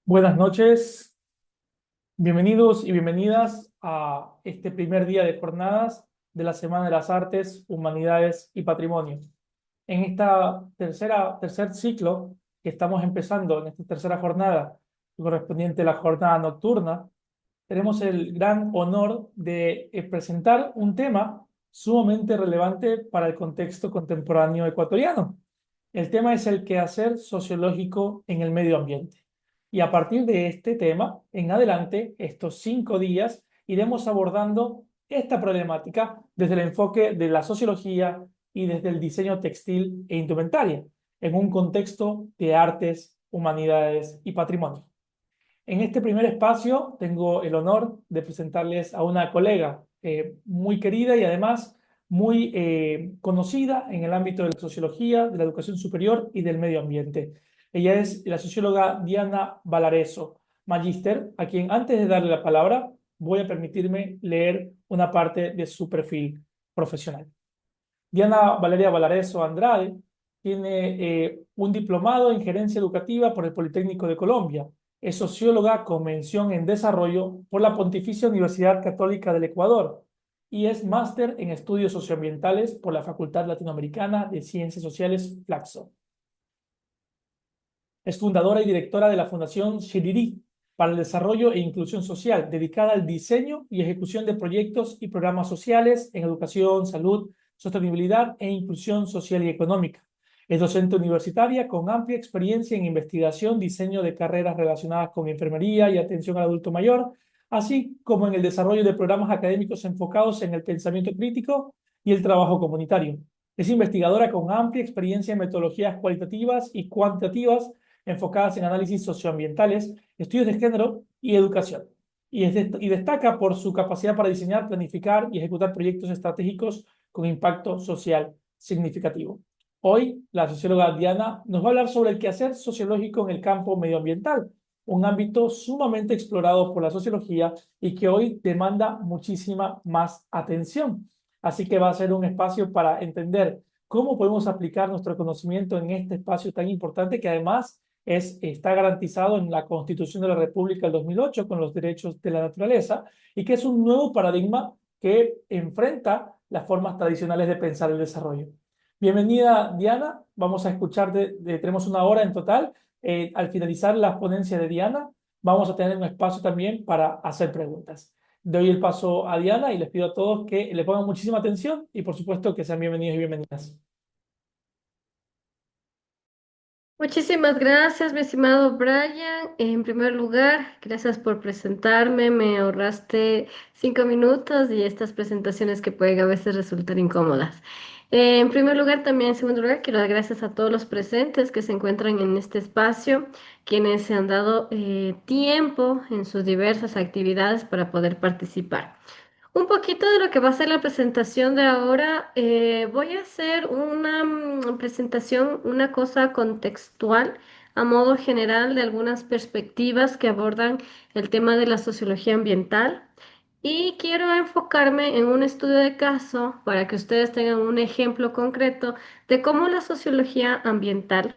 Buenas noches, bienvenidos y bienvenidas a este primer día de jornadas de la Semana de las Artes, Humanidades y Patrimonio. En esta tercer ciclo que estamos empezando, en esta tercera jornada, correspondiente a la jornada nocturna, tenemos el gran honor de presentar un tema sumamente relevante para el contexto contemporáneo ecuatoriano. El tema es el quehacer sociológico en el medio ambiente. Y a partir de este tema, en adelante, estos 5 días, iremos abordando esta problemática desde el enfoque de la sociología y desde el diseño textil e indumentaria, en un contexto de artes, humanidades y patrimonio. En este primer espacio tengo el honor de presentarles a una colega muy querida y además muy conocida en el ámbito de la sociología, de la educación superior y del medio ambiente. Ella es la socióloga Diana Valareso, magíster, a quien antes de darle la palabra voy a permitirme leer una parte de su perfil profesional. Diana Valeria Valareso Andrade tiene un diplomado en gerencia educativa por el Politécnico de Colombia. Es socióloga con mención en desarrollo por la Pontificia Universidad Católica del Ecuador y es máster en estudios socioambientales por la Facultad Latinoamericana de Ciencias Sociales Flaxo. Es fundadora y directora de la Fundación Shiriri para el Desarrollo e Inclusión Social, dedicada al diseño y ejecución de proyectos y programas sociales en educación, salud, sostenibilidad e inclusión social y económica. Es docente universitaria con amplia experiencia en investigación, diseño de carreras relacionadas con enfermería y atención al adulto mayor, así como en el desarrollo de programas académicos enfocados en el pensamiento crítico y el trabajo comunitario. Es investigadora con amplia experiencia en metodologías cualitativas y cuantitativas enfocadas en análisis socioambientales, estudios de género y educación. Y destaca por su capacidad para diseñar, planificar y ejecutar proyectos estratégicos con impacto social significativo. Hoy, la socióloga Diana nos va a hablar sobre el quehacer sociológico en el campo medioambiental, un ámbito sumamente explorado por la sociología y que hoy demanda muchísima más atención. Así que va a ser un espacio para entender cómo podemos aplicar nuestro conocimiento en este espacio tan importante que además está garantizado en la Constitución de la República del 2008 con los derechos de la naturaleza y que es un nuevo paradigma que enfrenta las formas tradicionales de pensar el desarrollo. Bienvenida, Diana. Vamos a escucharte, tenemos una hora en total. Al finalizar la ponencia de Diana, vamos a tener un espacio también para hacer preguntas. Doy el paso a Diana y les pido a todos que le pongan muchísima atención y por supuesto que sean bienvenidos y bienvenidas. Muchísimas gracias, mi estimado Brian. En primer lugar, gracias por presentarme. Me ahorraste 5 minutos y estas presentaciones que pueden a veces resultar incómodas. En primer lugar, también en segundo lugar, quiero dar gracias a todos los presentes que se encuentran en este espacio, quienes se han dado tiempo en sus diversas actividades para poder participar. Un poquito de lo que va a ser la presentación de ahora, voy a hacer una presentación, una cosa contextual a modo general de algunas perspectivas que abordan el tema de la sociología ambiental y quiero enfocarme en un estudio de caso para que ustedes tengan un ejemplo concreto de cómo la sociología ambiental,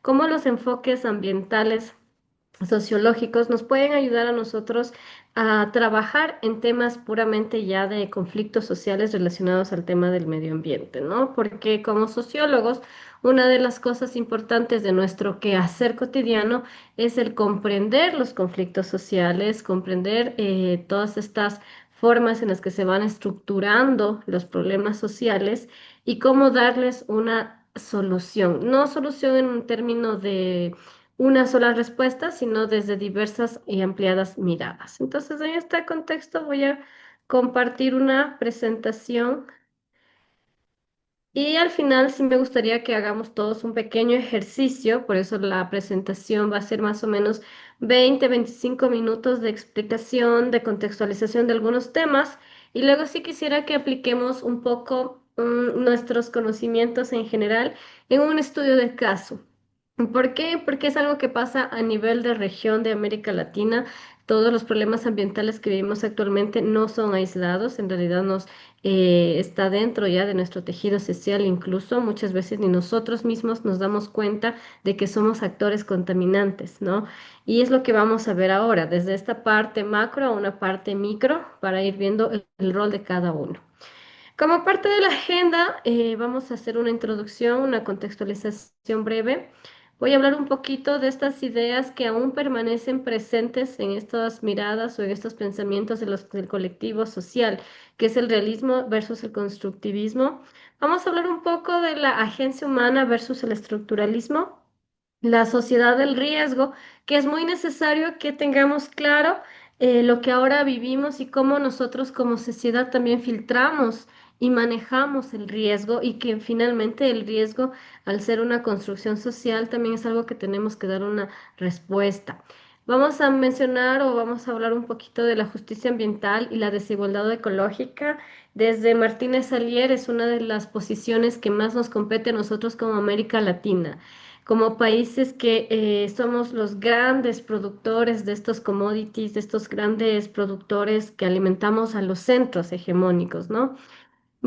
cómo los enfoques ambientales sociológicos nos pueden ayudar a nosotros a trabajar en temas puramente ya de conflictos sociales relacionados al tema del medio ambiente, ¿no? Porque como sociólogos, una de las cosas importantes de nuestro quehacer cotidiano es el comprender los conflictos sociales, comprender todas estas formas en las que se van estructurando los problemas sociales y cómo darles una solución, no solución en un término de una sola respuesta, sino desde diversas y ampliadas miradas. Entonces, en este contexto voy a compartir una presentación y al final sí me gustaría que hagamos todos un pequeño ejercicio, por eso la presentación va a ser más o menos 20-25 minutos de explicación, de contextualización de algunos temas y luego sí quisiera que apliquemos un poco nuestros conocimientos en general en un estudio de caso. ¿Por qué? Porque es algo que pasa a nivel de región de América Latina. Todos los problemas ambientales que vivimos actualmente no son aislados, en realidad nos está dentro ya de nuestro tejido social, incluso muchas veces ni nosotros mismos nos damos cuenta de que somos actores contaminantes, ¿no? Y es lo que vamos a ver ahora, desde esta parte macro a una parte micro, para ir viendo el rol de cada uno. Como parte de la agenda, vamos a hacer una introducción, una contextualización breve. Voy a hablar un poquito de estas ideas que aún permanecen presentes en estas miradas o en estos pensamientos del colectivo social, que es el realismo versus el constructivismo. Vamos a hablar un poco de la agencia humana versus el estructuralismo, la sociedad del riesgo, que es muy necesario que tengamos claro lo que ahora vivimos y cómo nosotros como sociedad también filtramos y manejamos el riesgo y que finalmente el riesgo, al ser una construcción social, también es algo que tenemos que dar una respuesta. Vamos a mencionar o vamos a hablar un poquito de la justicia ambiental y la desigualdad ecológica. Desde Martínez Alier es una de las posiciones que más nos compete a nosotros como América Latina, como países que somos los grandes productores de estos commodities, de estos grandes productores que alimentamos a los centros hegemónicos, ¿no?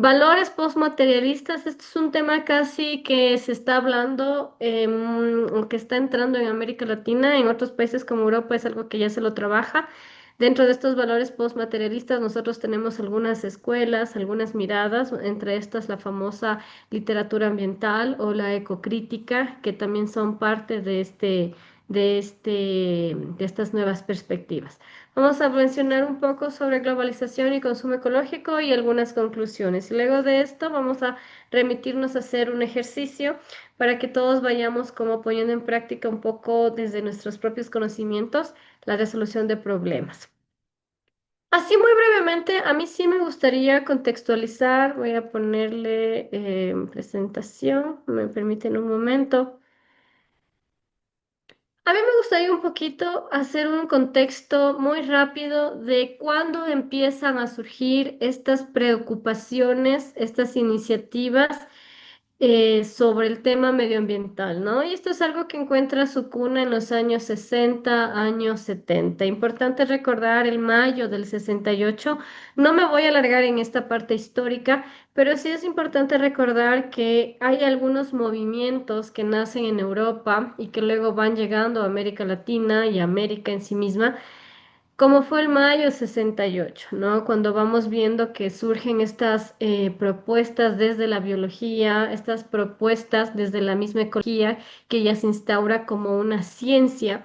Valores postmaterialistas, este es un tema casi que se está hablando, o que está entrando en América Latina, en otros países como Europa es algo que ya se lo trabaja. Dentro de estos valores postmaterialistas, nosotros tenemos algunas escuelas, algunas miradas, entre estas la famosa literatura ambiental o la ecocrítica, que también son parte de estas nuevas perspectivas. Vamos a mencionar un poco sobre globalización y consumo ecológico y algunas conclusiones. Y luego de esto vamos a remitirnos a hacer un ejercicio para que todos vayamos como poniendo en práctica un poco desde nuestros propios conocimientos la resolución de problemas. Así muy brevemente, a mí sí me gustaría contextualizar, voy a ponerle presentación, me permiten un momento. A mí me gustaría un poquito hacer un contexto muy rápido de cuándo empiezan a surgir estas preocupaciones, estas iniciativas sobre el tema medioambiental, ¿no? Y esto es algo que encuentra su cuna en los años 60, años 70. Importante recordar el mayo del 68. No me voy a alargar en esta parte histórica, pero sí es importante recordar que hay algunos movimientos que nacen en Europa y que luego van llegando a América Latina y a América en sí misma, como fue el mayo 68, ¿no? Cuando vamos viendo que surgen estas propuestas desde la biología, estas propuestas desde la misma ecología, que ya se instaura como una ciencia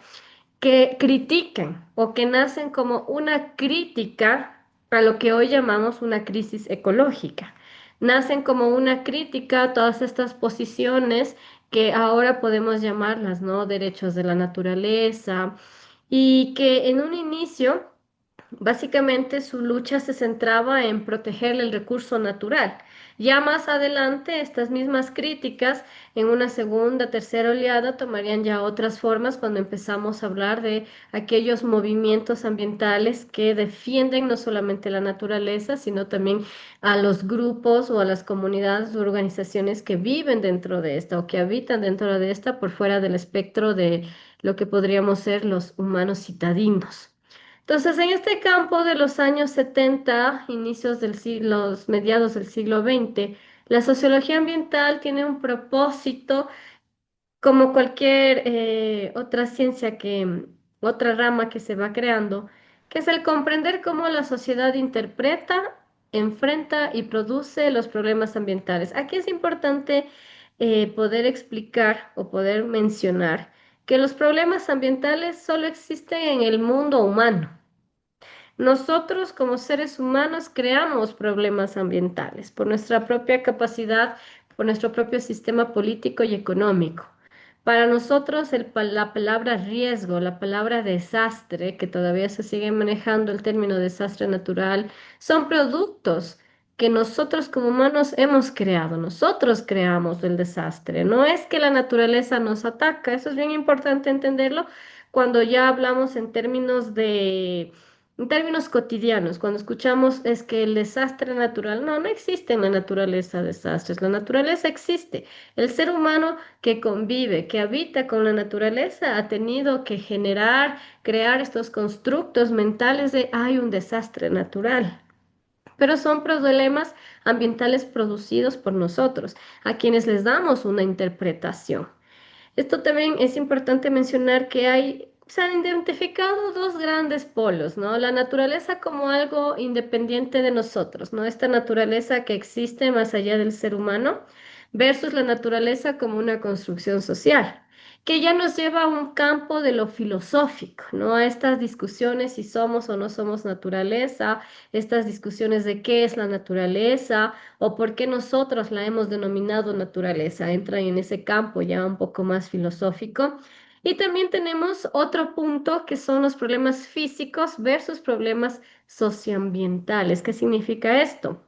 que critican o que nacen como una crítica a lo que hoy llamamos una crisis ecológica. Nacen como una crítica a todas estas posiciones que ahora podemos llamarlas, ¿no? Derechos de la naturaleza, y que en un inicio básicamente su lucha se centraba en proteger el recurso natural. Ya más adelante, estas mismas críticas en una segunda, tercera oleada tomarían ya otras formas cuando empezamos a hablar de aquellos movimientos ambientales que defienden no solamente la naturaleza, sino también a los grupos o a las comunidades o organizaciones que viven dentro de esta o que habitan dentro de esta por fuera del espectro de lo que podríamos ser los humanos citadinos. Entonces, en este campo de los años 70, inicios del siglo, mediados del siglo XX, la sociología ambiental tiene un propósito, como cualquier otra ciencia otra rama que se va creando, que es el comprender cómo la sociedad interpreta, enfrenta y produce los problemas ambientales. Aquí es importante poder explicar o poder mencionar que los problemas ambientales solo existen en el mundo humano. Nosotros como seres humanos creamos problemas ambientales por nuestra propia capacidad, por nuestro propio sistema político y económico. Para nosotros la palabra riesgo, la palabra desastre, que todavía se sigue manejando el término desastre natural, son productos que nosotros como humanos hemos creado. Nosotros creamos el desastre. No es que la naturaleza nos ataca. Eso es bien importante entenderlo cuando ya hablamos en términos En términos cotidianos, cuando escuchamos es que el desastre natural, no, no existe en la naturaleza desastres, la naturaleza existe. El ser humano que convive, que habita con la naturaleza, ha tenido que generar, crear estos constructos mentales de hay un desastre natural. Pero son problemas ambientales producidos por nosotros, a quienes les damos una interpretación. Esto también es importante mencionar que se han identificado dos grandes polos, ¿no? La naturaleza como algo independiente de nosotros, ¿no? Esta naturaleza que existe más allá del ser humano versus la naturaleza como una construcción social, que ya nos lleva a un campo de lo filosófico, ¿no? A estas discusiones si somos o no somos naturaleza, estas discusiones de qué es la naturaleza o por qué nosotros la hemos denominado naturaleza, entran en ese campo ya un poco más filosófico. Y también tenemos otro punto que son los problemas físicos versus problemas socioambientales. ¿Qué significa esto?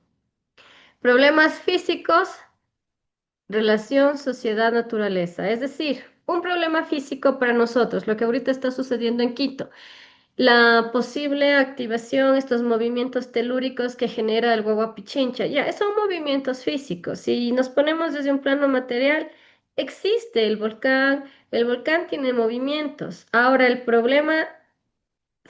Problemas físicos, relación, sociedad, naturaleza. Es decir, un problema físico para nosotros, lo que ahorita está sucediendo en Quito. La posible activación, estos movimientos telúricos que genera el huevo Pichincha, ya, son movimientos físicos. Si nos ponemos desde un plano material, existe el volcán tiene movimientos. Ahora, el problema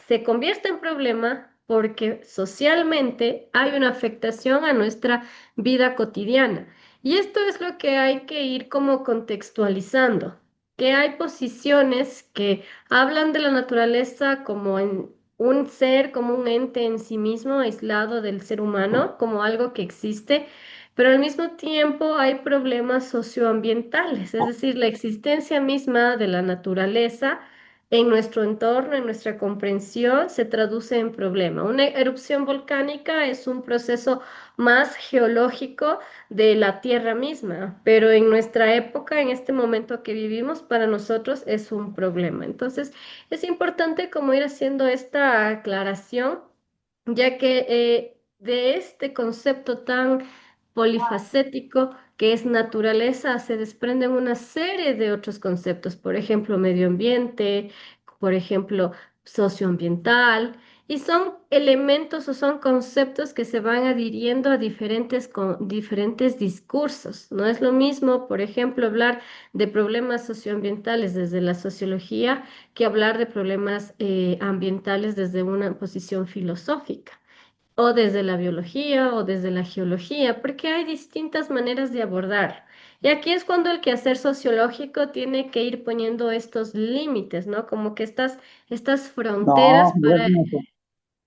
se convierte en problema porque socialmente hay una afectación a nuestra vida cotidiana. Y esto es lo que hay que ir como contextualizando, que hay posiciones que hablan de la naturaleza como en un ser, como un ente en sí mismo, aislado del ser humano, como algo que existe, pero al mismo tiempo hay problemas socioambientales, es decir, la existencia misma de la naturaleza en nuestro entorno, en nuestra comprensión, se traduce en problema. Una erupción volcánica es un proceso más geológico de la Tierra misma, pero en nuestra época, en este momento que vivimos, para nosotros es un problema. Entonces, es importante como ir haciendo esta aclaración, ya que de este concepto tan polifacético que es naturaleza, se desprenden una serie de otros conceptos, por ejemplo, medio ambiente, por ejemplo, socioambiental, y son elementos o son conceptos que se van adhiriendo a diferentes discursos. No es lo mismo, por ejemplo, hablar de problemas socioambientales desde la sociología que hablar de problemas ambientales desde una posición filosófica o desde la biología o desde la geología, porque hay distintas maneras de abordar. Y aquí es cuando el quehacer sociológico tiene que ir poniendo estos límites, ¿no? Como que estas fronteras No, yo pienso,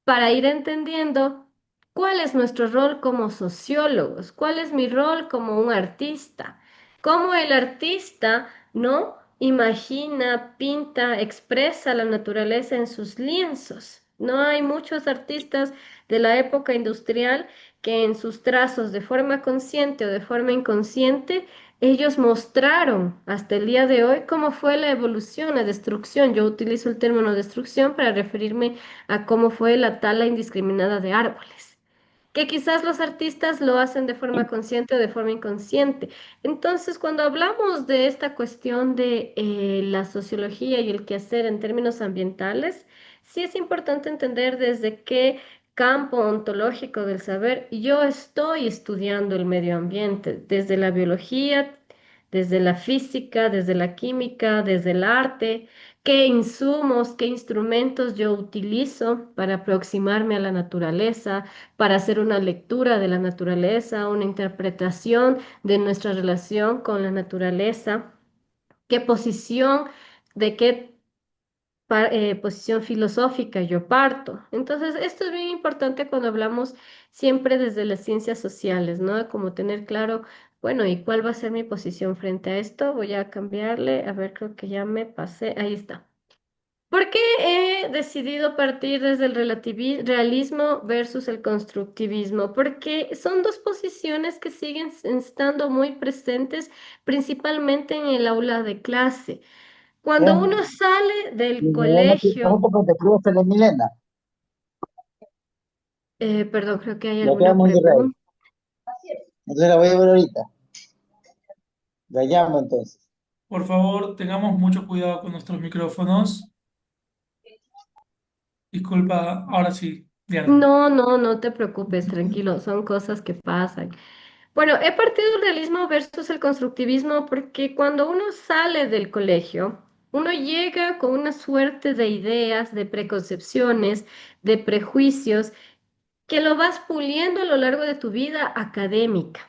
para ir entendiendo cuál es nuestro rol como sociólogos, cuál es mi rol como un artista, cómo el artista, ¿no? Imagina, pinta, expresa la naturaleza en sus lienzos. No hay muchos artistas de la época industrial que en sus trazos de forma consciente o de forma inconsciente ellos mostraron hasta el día de hoy cómo fue la evolución, la destrucción. Yo utilizo el término destrucción para referirme a cómo fue la tala indiscriminada de árboles, que quizás los artistas lo hacen de forma consciente o de forma inconsciente. Entonces, cuando hablamos de esta cuestión de la sociología y el quehacer en términos ambientales, sí es importante entender desde qué campo ontológico del saber yo estoy estudiando el medio ambiente, desde la biología, desde la física, desde la química, desde el arte, qué insumos, qué instrumentos yo utilizo para aproximarme a la naturaleza, para hacer una lectura de la naturaleza, una interpretación de nuestra relación con la naturaleza, qué posición, de qué posición filosófica yo parto. Entonces, esto es bien importante cuando hablamos siempre desde las ciencias sociales, ¿no? Como tener claro, bueno, ¿y cuál va a ser mi posición frente a esto? Voy a cambiarle, a ver, creo que ya me pasé, ahí está. ¿Por qué he decidido partir desde el realismo versus el constructivismo? Porque son dos posiciones que siguen estando muy presentes, principalmente en el aula de clase. Cuando ¿qué? uno sale Y del con colegio, esto que te escribe Feliz Milena, perdón, creo que hay ya alguna quedamos en Israel. pregunta. Entonces la voy a ver ahorita. La llamo entonces. Por favor, tengamos mucho cuidado con nuestros micrófonos Disculpa, ahora sí, Diana. No, no, no te preocupes, tranquilo, son cosas que pasan. Bueno, he partido del realismo versus el constructivismo porque cuando uno sale del colegio, uno llega con una suerte de ideas, de preconcepciones, de prejuicios, que lo vas puliendo a lo largo de tu vida académica.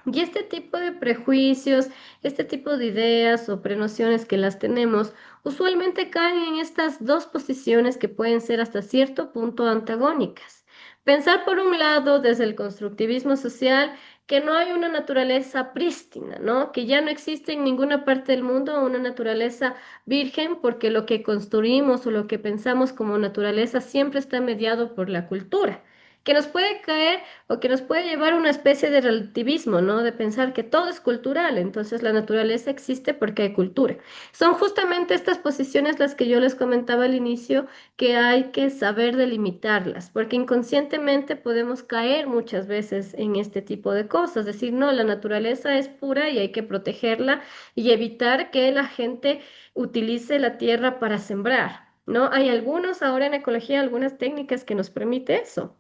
Y este tipo de prejuicios, este tipo de ideas o prenociones que las tenemos, usualmente caen en estas dos posiciones que pueden ser hasta cierto punto antagónicas. Pensar por un lado desde el constructivismo social que no hay una naturaleza prístina, ¿no? Que ya no existe en ninguna parte del mundo una naturaleza virgen porque lo que construimos o lo que pensamos como naturaleza siempre está mediado por la cultura, que nos puede caer o que nos puede llevar a una especie de relativismo, ¿no? De pensar que todo es cultural, entonces la naturaleza existe porque hay cultura. Son justamente estas posiciones las que yo les comentaba al inicio, que hay que saber delimitarlas, porque inconscientemente podemos caer muchas veces en este tipo de cosas, decir, no, la naturaleza es pura y hay que protegerla y evitar que la gente utilice la tierra para sembrar, ¿no? Hay algunos ahora en ecología, algunas técnicas que nos permite eso.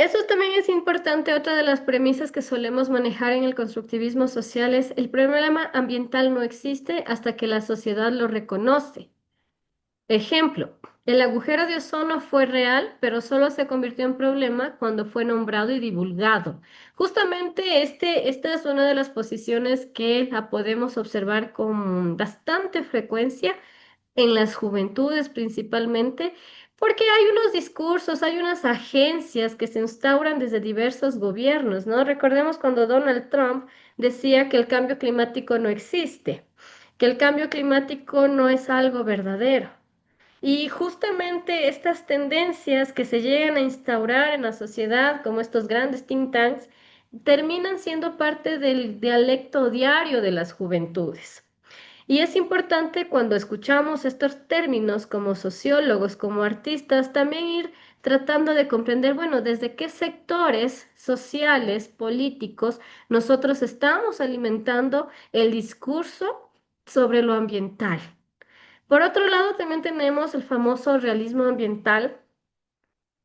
Eso también es importante. Otra de las premisas que solemos manejar en el constructivismo social es el problema ambiental no existe hasta que la sociedad lo reconoce. Ejemplo, el agujero de ozono fue real, pero solo se convirtió en problema cuando fue nombrado y divulgado. Justamente esta es una de las posiciones que la podemos observar con bastante frecuencia en las juventudes principalmente, porque hay unos discursos, hay unas agencias que se instauran desde diversos gobiernos, ¿no? Recordemos cuando Donald Trump decía que el cambio climático no existe, que el cambio climático no es algo verdadero. Y justamente estas tendencias que se llegan a instaurar en la sociedad, como estos grandes think tanks, terminan siendo parte del dialecto diario de las juventudes. Y es importante cuando escuchamos estos términos como sociólogos, como artistas, también ir tratando de comprender, bueno, desde qué sectores sociales, políticos, nosotros estamos alimentando el discurso sobre lo ambiental. Por otro lado, también tenemos el famoso realismo ambiental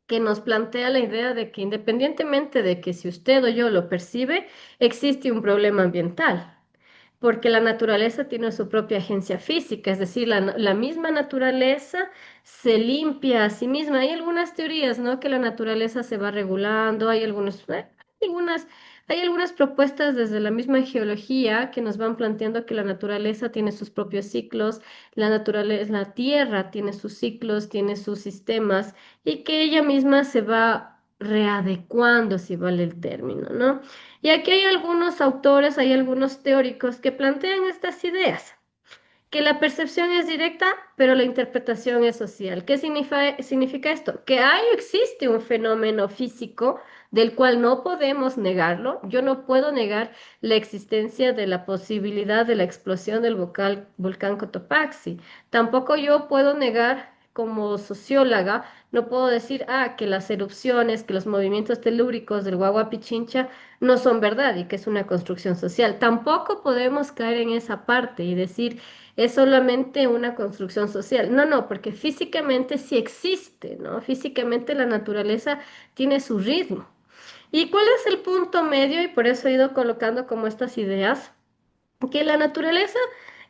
que nos plantea la idea de que independientemente de que si usted o yo lo percibe, existe un problema ambiental porque la naturaleza tiene su propia agencia física, es decir, la misma naturaleza se limpia a sí misma. Hay algunas teorías, ¿no? Que la naturaleza se va regulando, algunas, hay algunas propuestas desde la misma geología que nos van planteando que la naturaleza tiene sus propios ciclos, la naturaleza, la Tierra tiene sus ciclos, tiene sus sistemas y que ella misma se va readecuando, si vale el término, ¿no? Y aquí hay algunos autores, hay algunos teóricos que plantean estas ideas, que la percepción es directa, pero la interpretación es social. ¿Qué significa esto? Que hay o existe un fenómeno físico del cual no podemos negarlo. Yo no puedo negar la existencia de la posibilidad de la explosión del volcán Cotopaxi. Tampoco yo puedo negar como socióloga, no puedo decir, que las erupciones, que los movimientos telúricos del Guagua Pichincha no son verdad y que es una construcción social. Tampoco podemos caer en esa parte y decir, es solamente una construcción social. No, no, porque físicamente sí existe, ¿no? Físicamente la naturaleza tiene su ritmo. ¿Y cuál es el punto medio? Y por eso he ido colocando como estas ideas que la naturaleza,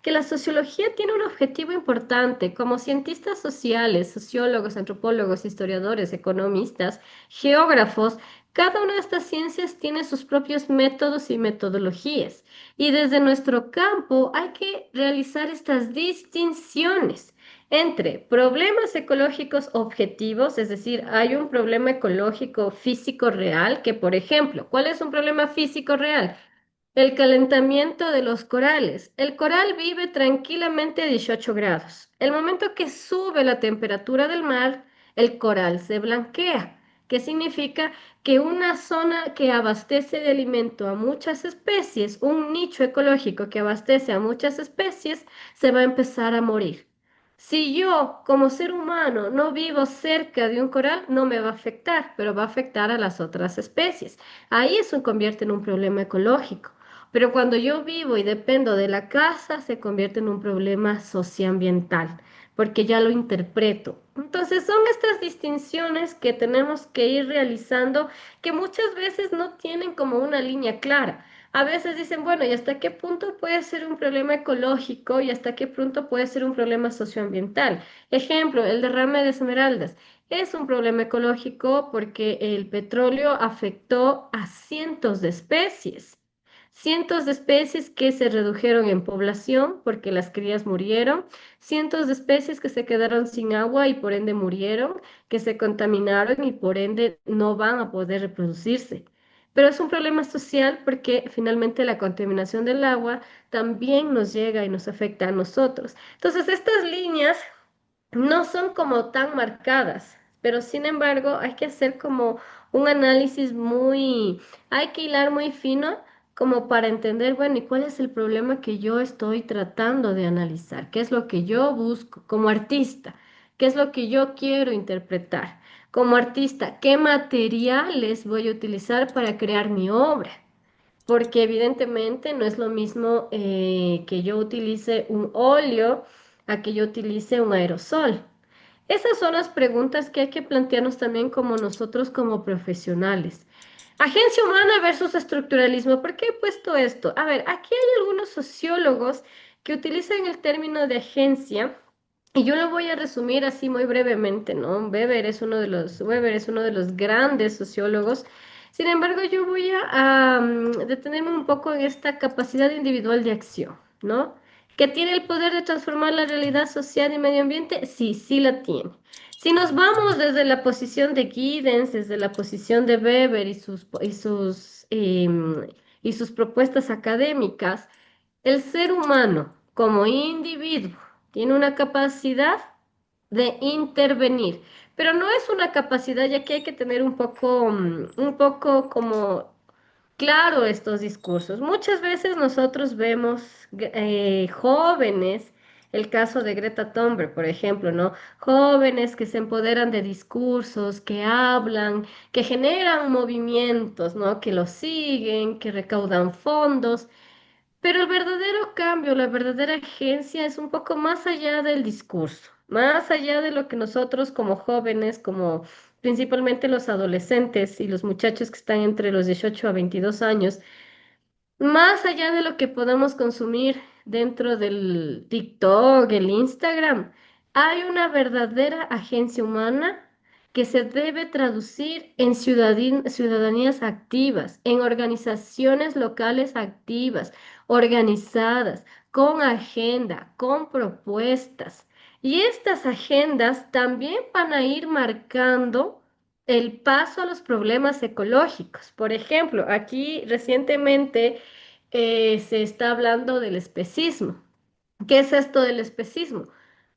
que la sociología tiene un objetivo importante. Como cientistas sociales, sociólogos, antropólogos, historiadores, economistas, geógrafos, cada una de estas ciencias tiene sus propios métodos y metodologías. Y desde nuestro campo hay que realizar estas distinciones entre problemas ecológicos objetivos, es decir, hay un problema ecológico físico real, que por ejemplo, ¿cuál es un problema físico real? El calentamiento de los corales. El coral vive tranquilamente a 18 grados. El momento que sube la temperatura del mar, el coral se blanquea, que significa que una zona que abastece de alimento a muchas especies, un nicho ecológico que abastece a muchas especies, se va a empezar a morir. Si yo, como ser humano, no vivo cerca de un coral, no me va a afectar, pero va a afectar a las otras especies. Ahí eso se convierte en un problema ecológico. Pero cuando yo vivo y dependo de la casa, se convierte en un problema socioambiental, porque ya lo interpreto. Entonces son estas distinciones que tenemos que ir realizando que muchas veces no tienen como una línea clara. A veces dicen, bueno, ¿y hasta qué punto puede ser un problema ecológico y hasta qué punto puede ser un problema socioambiental? Ejemplo, el derrame de esmeraldas. Es un problema ecológico porque el petróleo afectó a cientos de especies que se redujeron en población porque las crías murieron, cientos de especies que se quedaron sin agua y por ende murieron, que se contaminaron y por ende no van a poder reproducirse. Pero es un problema social porque finalmente la contaminación del agua también nos llega y nos afecta a nosotros. Entonces, estas líneas no son como tan marcadas, pero sin embargo hay que hacer como un análisis muy, hay que hilar muy fino como para entender, bueno, ¿y cuál es el problema que yo estoy tratando de analizar? ¿Qué es lo que yo busco como artista? ¿Qué es lo que yo quiero interpretar? Como artista, ¿qué materiales voy a utilizar para crear mi obra? Porque evidentemente no es lo mismo que yo utilice un óleo a que yo utilice un aerosol. Esas son las preguntas que hay que plantearnos también como nosotros como profesionales. Agencia humana versus estructuralismo. ¿Por qué he puesto esto? A ver, aquí hay algunos sociólogos que utilizan el término de agencia y yo lo voy a resumir así muy brevemente, ¿no? Weber es uno de los grandes sociólogos. Sin embargo, yo voy a detenerme un poco en esta capacidad individual de acción, ¿no? ¿Que tiene el poder de transformar la realidad social y medio ambiente? Sí, sí la tiene. Si nos vamos desde la posición de Giddens, desde la posición de Weber y sus propuestas académicas, el ser humano como individuo tiene una capacidad de intervenir, pero no es una capacidad, ya que hay que tener un poco como claro estos discursos. Muchas veces nosotros vemos jóvenes, el caso de Greta Thunberg, por ejemplo, ¿no? Jóvenes que se empoderan de discursos, que hablan, que generan movimientos, ¿no? Que los siguen, que recaudan fondos. Pero el verdadero cambio, la verdadera agencia es un poco más allá del discurso, más allá de lo que nosotros como jóvenes, como principalmente los adolescentes y los muchachos que están entre los 18 a 22 años, más allá de lo que podamos consumir dentro del TikTok, el Instagram, hay una verdadera agencia humana que se debe traducir en ciudadanías activas, en organizaciones locales activas, organizadas, con agenda, con propuestas. Y estas agendas también van a ir marcando el paso a los problemas ecológicos. Por ejemplo, aquí recientemente se está hablando del especismo. ¿Qué es esto del especismo?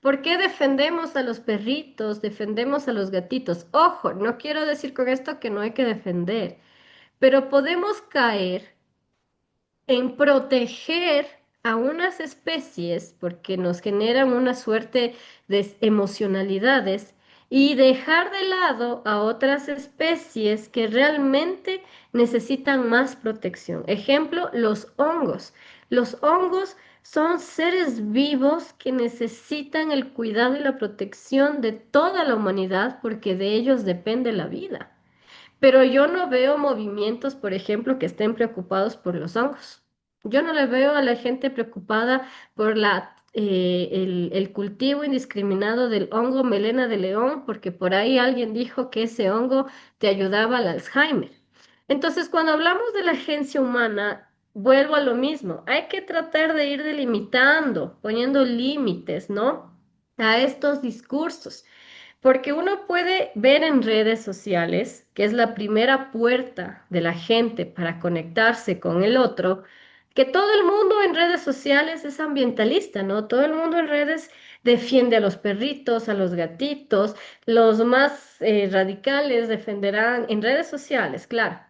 ¿Por qué defendemos a los perritos, defendemos a los gatitos? Ojo, no quiero decir con esto que no hay que defender, pero podemos caer en proteger a unas especies porque nos generan una suerte de emocionalidades y dejar de lado a otras especies que realmente necesitan más protección. Ejemplo, los hongos. Los hongos son seres vivos que necesitan el cuidado y la protección de toda la humanidad porque de ellos depende la vida. Pero yo no veo movimientos, por ejemplo, que estén preocupados por los hongos. Yo no le veo a la gente preocupada por el cultivo indiscriminado del hongo melena de león, porque por ahí alguien dijo que ese hongo te ayudaba al Alzheimer. Entonces, cuando hablamos de la agencia humana, vuelvo a lo mismo. Hay que tratar de ir delimitando, poniendo límites, ¿no? A estos discursos. Porque uno puede ver en redes sociales, que es la primera puerta de la gente para conectarse con el otro, que todo el mundo en redes sociales es ambientalista, ¿no? Todo el mundo en redes defiende a los perritos, a los gatitos, los más radicales defenderán en redes sociales, claro,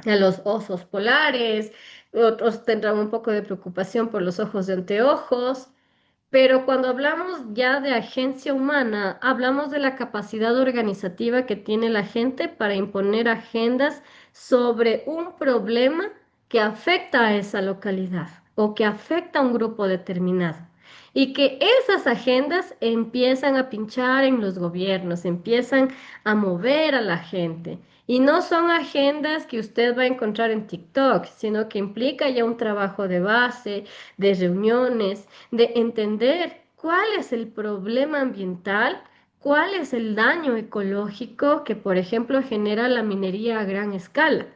a los osos polares, otros tendrán un poco de preocupación por los ojos de anteojos. Pero cuando hablamos ya de agencia humana, hablamos de la capacidad organizativa que tiene la gente para imponer agendas sobre un problema que afecta a esa localidad o que afecta a un grupo determinado. y que esas agendas empiezan a pinchar en los gobiernos, empiezan a mover a la gente. Y no son agendas que usted va a encontrar en TikTok, sino que implica ya un trabajo de base, de reuniones, de entender cuál es el problema ambiental, cuál es el daño ecológico que, por ejemplo, genera la minería a gran escala.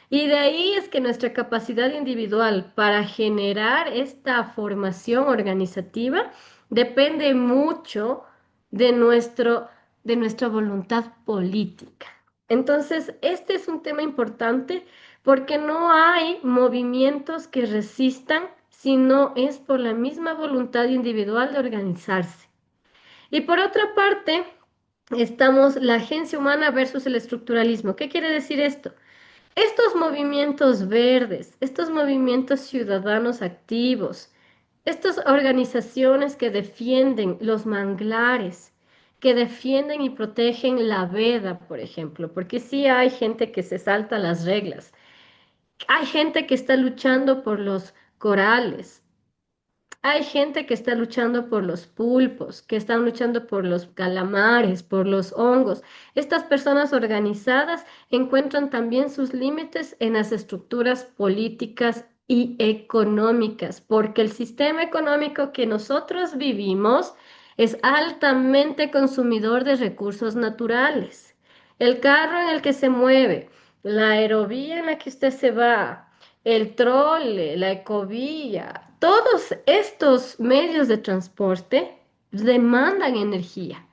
Y de ahí es que nuestra capacidad individual para generar esta formación organizativa depende mucho de de nuestra voluntad política. Entonces, este es un tema importante porque no hay movimientos que resistan si no es por la misma voluntad individual de organizarse. Y por otra parte, estamos la agencia humana versus el estructuralismo. ¿Qué quiere decir esto? Estos movimientos verdes, estos movimientos ciudadanos activos, estas organizaciones que defienden los manglares, que defienden y protegen la veda, por ejemplo, porque sí hay gente que se salta las reglas, hay gente que está luchando por los corales, hay gente que está luchando por los pulpos, que están luchando por los calamares, por los hongos. Estas personas organizadas encuentran también sus límites en las estructuras políticas y económicas, porque el sistema económico que nosotros vivimos es altamente consumidor de recursos naturales. El carro en el que se mueve, la aerovía en la que usted se va, el trole, la ecovía, todos estos medios de transporte demandan energía.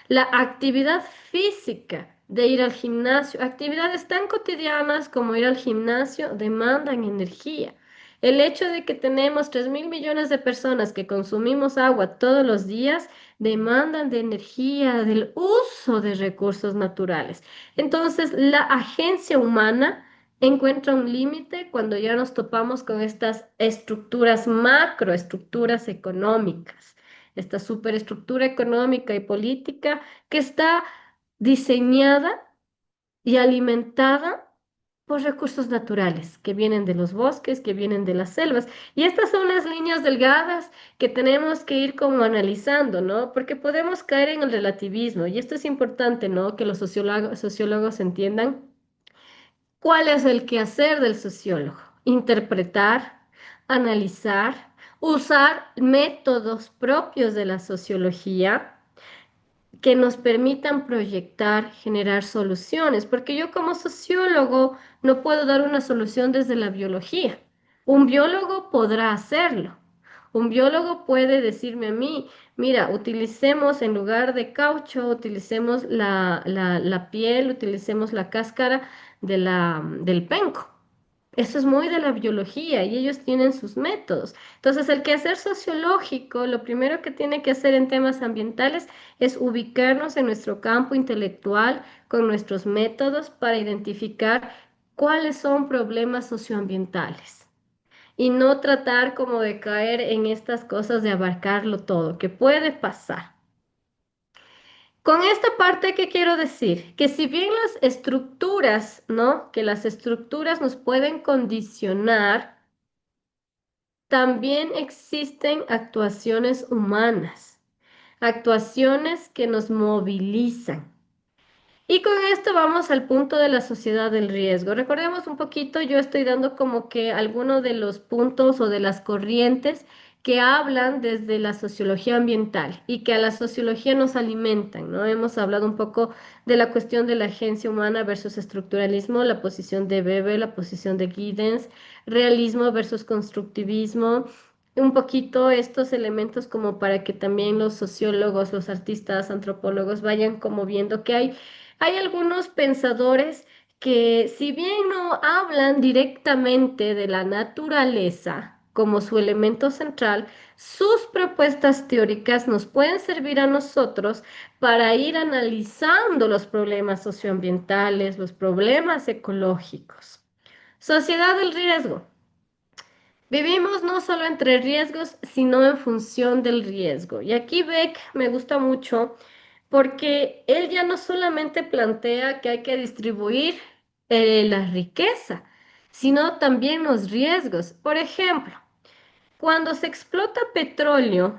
La actividad física de ir al gimnasio, actividades tan cotidianas como ir al gimnasio, demandan energía. El hecho de que tenemos 3.000 millones de personas que consumimos agua todos los días demandan de energía, del uso de recursos naturales. Entonces, la agencia humana encuentra un límite cuando ya nos topamos con estas estructuras, macroestructuras económicas, esta superestructura económica y política que está diseñada y alimentada por recursos naturales que vienen de los bosques, que vienen de las selvas. Y estas son las líneas delgadas que tenemos que ir como analizando, ¿no? Porque podemos caer en el relativismo, y esto es importante, ¿no? Que los sociólogos entiendan. ¿Cuál es el quehacer del sociólogo? Interpretar, analizar, usar métodos propios de la sociología que nos permitan proyectar, generar soluciones, porque yo como sociólogo no puedo dar una solución desde la biología. Un biólogo podrá hacerlo. Un biólogo puede decirme a mí, mira, utilicemos en lugar de caucho, utilicemos la piel, utilicemos la cáscara del penco. Eso es muy de la biología y ellos tienen sus métodos. Entonces, el quehacer sociológico, lo primero que tiene que hacer en temas ambientales es ubicarnos en nuestro campo intelectual con nuestros métodos para identificar cuáles son problemas socioambientales y no tratar como de caer en estas cosas de abarcarlo todo, que puede pasar. Con esta parte, ¿qué quiero decir? Que si bien las estructuras, ¿no? Que las estructuras nos pueden condicionar, también existen actuaciones humanas, actuaciones que nos movilizan. Y con esto vamos al punto de la sociedad del riesgo. Recordemos un poquito, yo estoy dando como que algunos de los puntos o de las corrientes que hablan desde la sociología ambiental y que a la sociología nos alimentan, ¿no? Hemos hablado un poco de la cuestión de la agencia humana versus estructuralismo, la posición de Weber, la posición de Giddens, realismo versus constructivismo, un poquito estos elementos como para que también los sociólogos, los artistas, antropólogos vayan como viendo que hay algunos pensadores que si bien no hablan directamente de la naturaleza como su elemento central, sus propuestas teóricas nos pueden servir a nosotros para ir analizando los problemas socioambientales, los problemas ecológicos. Sociedad del riesgo. Vivimos no solo entre riesgos, sino en función del riesgo. Y aquí Beck me gusta mucho porque él ya no solamente plantea que hay que distribuir la riqueza, sino también los riesgos. Por ejemplo, Cuando se explota petróleo,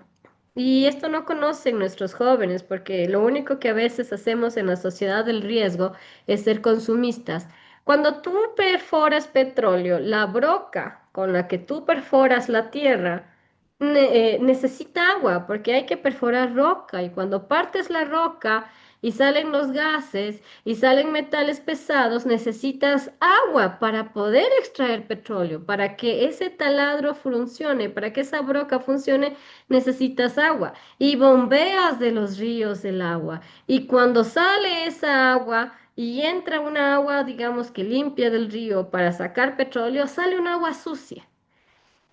y esto no conocen nuestros jóvenes, porque lo único que a veces hacemos en la sociedad del riesgo es ser consumistas. Cuando tú perforas petróleo, la broca con la que tú perforas la tierra necesita agua, porque hay que perforar roca, y cuando partes la roca y salen los gases y salen metales pesados, necesitas agua para poder extraer petróleo. Para que ese taladro funcione, para que esa broca funcione, necesitas agua. Y bombeas de los ríos el agua. Y cuando sale esa agua y entra una agua, digamos que limpia del río para sacar petróleo, sale un agua sucia.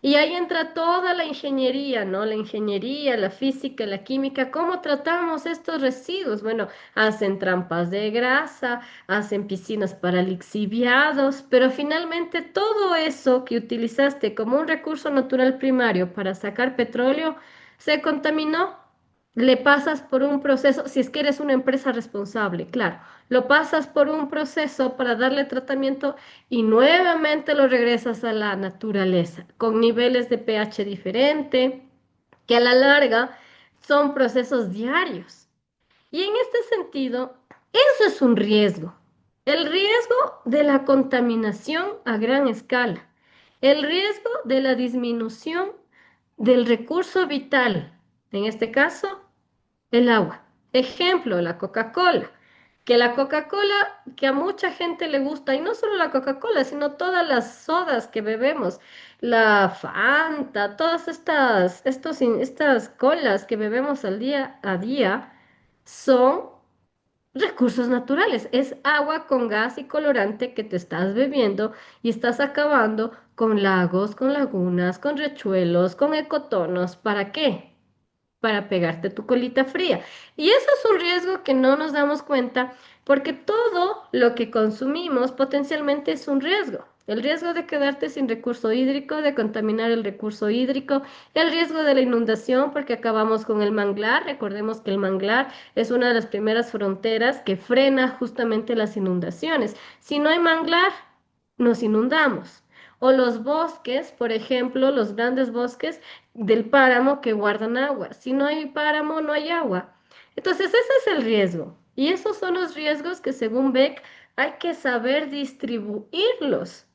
Y ahí entra toda la ingeniería, ¿no? La ingeniería, la física, la química, ¿cómo tratamos estos residuos? Bueno, hacen trampas de grasa, hacen piscinas para lixiviados, pero finalmente todo eso que utilizaste como un recurso natural primario para sacar petróleo se contaminó. Le pasas por un proceso, si es que eres una empresa responsable, claro, lo pasas por un proceso para darle tratamiento y nuevamente lo regresas a la naturaleza con niveles de pH diferente, que a la larga son procesos diarios. Y en este sentido, eso es un riesgo. El riesgo de la contaminación a gran escala, el riesgo de la disminución del recurso vital, en este caso, el agua. Ejemplo, la Coca-Cola. Que la Coca-Cola, que a mucha gente le gusta, y no solo la Coca-Cola, sino todas las sodas que bebemos, la Fanta, todas estas colas que bebemos al día a día, son recursos naturales. Es agua con gas y colorante que te estás bebiendo y estás acabando con lagos, con lagunas, con riachuelos, con ecotonos. ¿Para qué? Para pegarte tu colita fría. Y eso es un riesgo que no nos damos cuenta porque todo lo que consumimos potencialmente es un riesgo. El riesgo de quedarte sin recurso hídrico, de contaminar el recurso hídrico, el riesgo de la inundación porque acabamos con el manglar. Recordemos que el manglar es una de las primeras fronteras que frena justamente las inundaciones. Si no hay manglar, nos inundamos. O los bosques, por ejemplo, los grandes bosques del páramo que guardan agua. Si no hay páramo, no hay agua. Entonces, ese es el riesgo. Y esos son los riesgos que según Beck hay que saber distribuirlos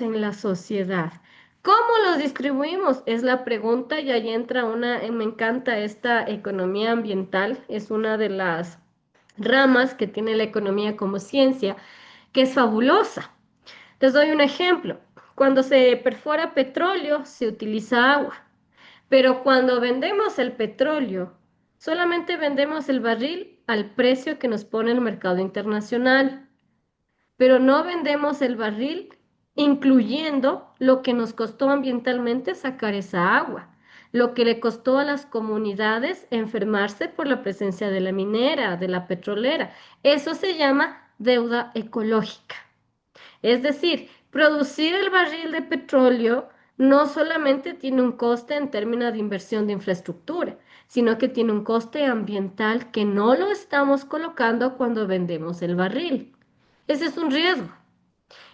en la sociedad. ¿Cómo los distribuimos? Es la pregunta y ahí entra me encanta esta economía ambiental, es una de las ramas que tiene la economía como ciencia, que es fabulosa. Les doy un ejemplo. Cuando se perfora petróleo, se utiliza agua, pero cuando vendemos el petróleo, solamente vendemos el barril al precio que nos pone el mercado internacional, pero no vendemos el barril incluyendo lo que nos costó ambientalmente sacar esa agua, lo que le costó a las comunidades enfermarse por la presencia de la minera, de la petrolera. Eso se llama deuda ecológica. Es decir, producir el barril de petróleo no solamente tiene un coste en términos de inversión de infraestructura, sino que tiene un coste ambiental que no lo estamos colocando cuando vendemos el barril. Ese es un riesgo.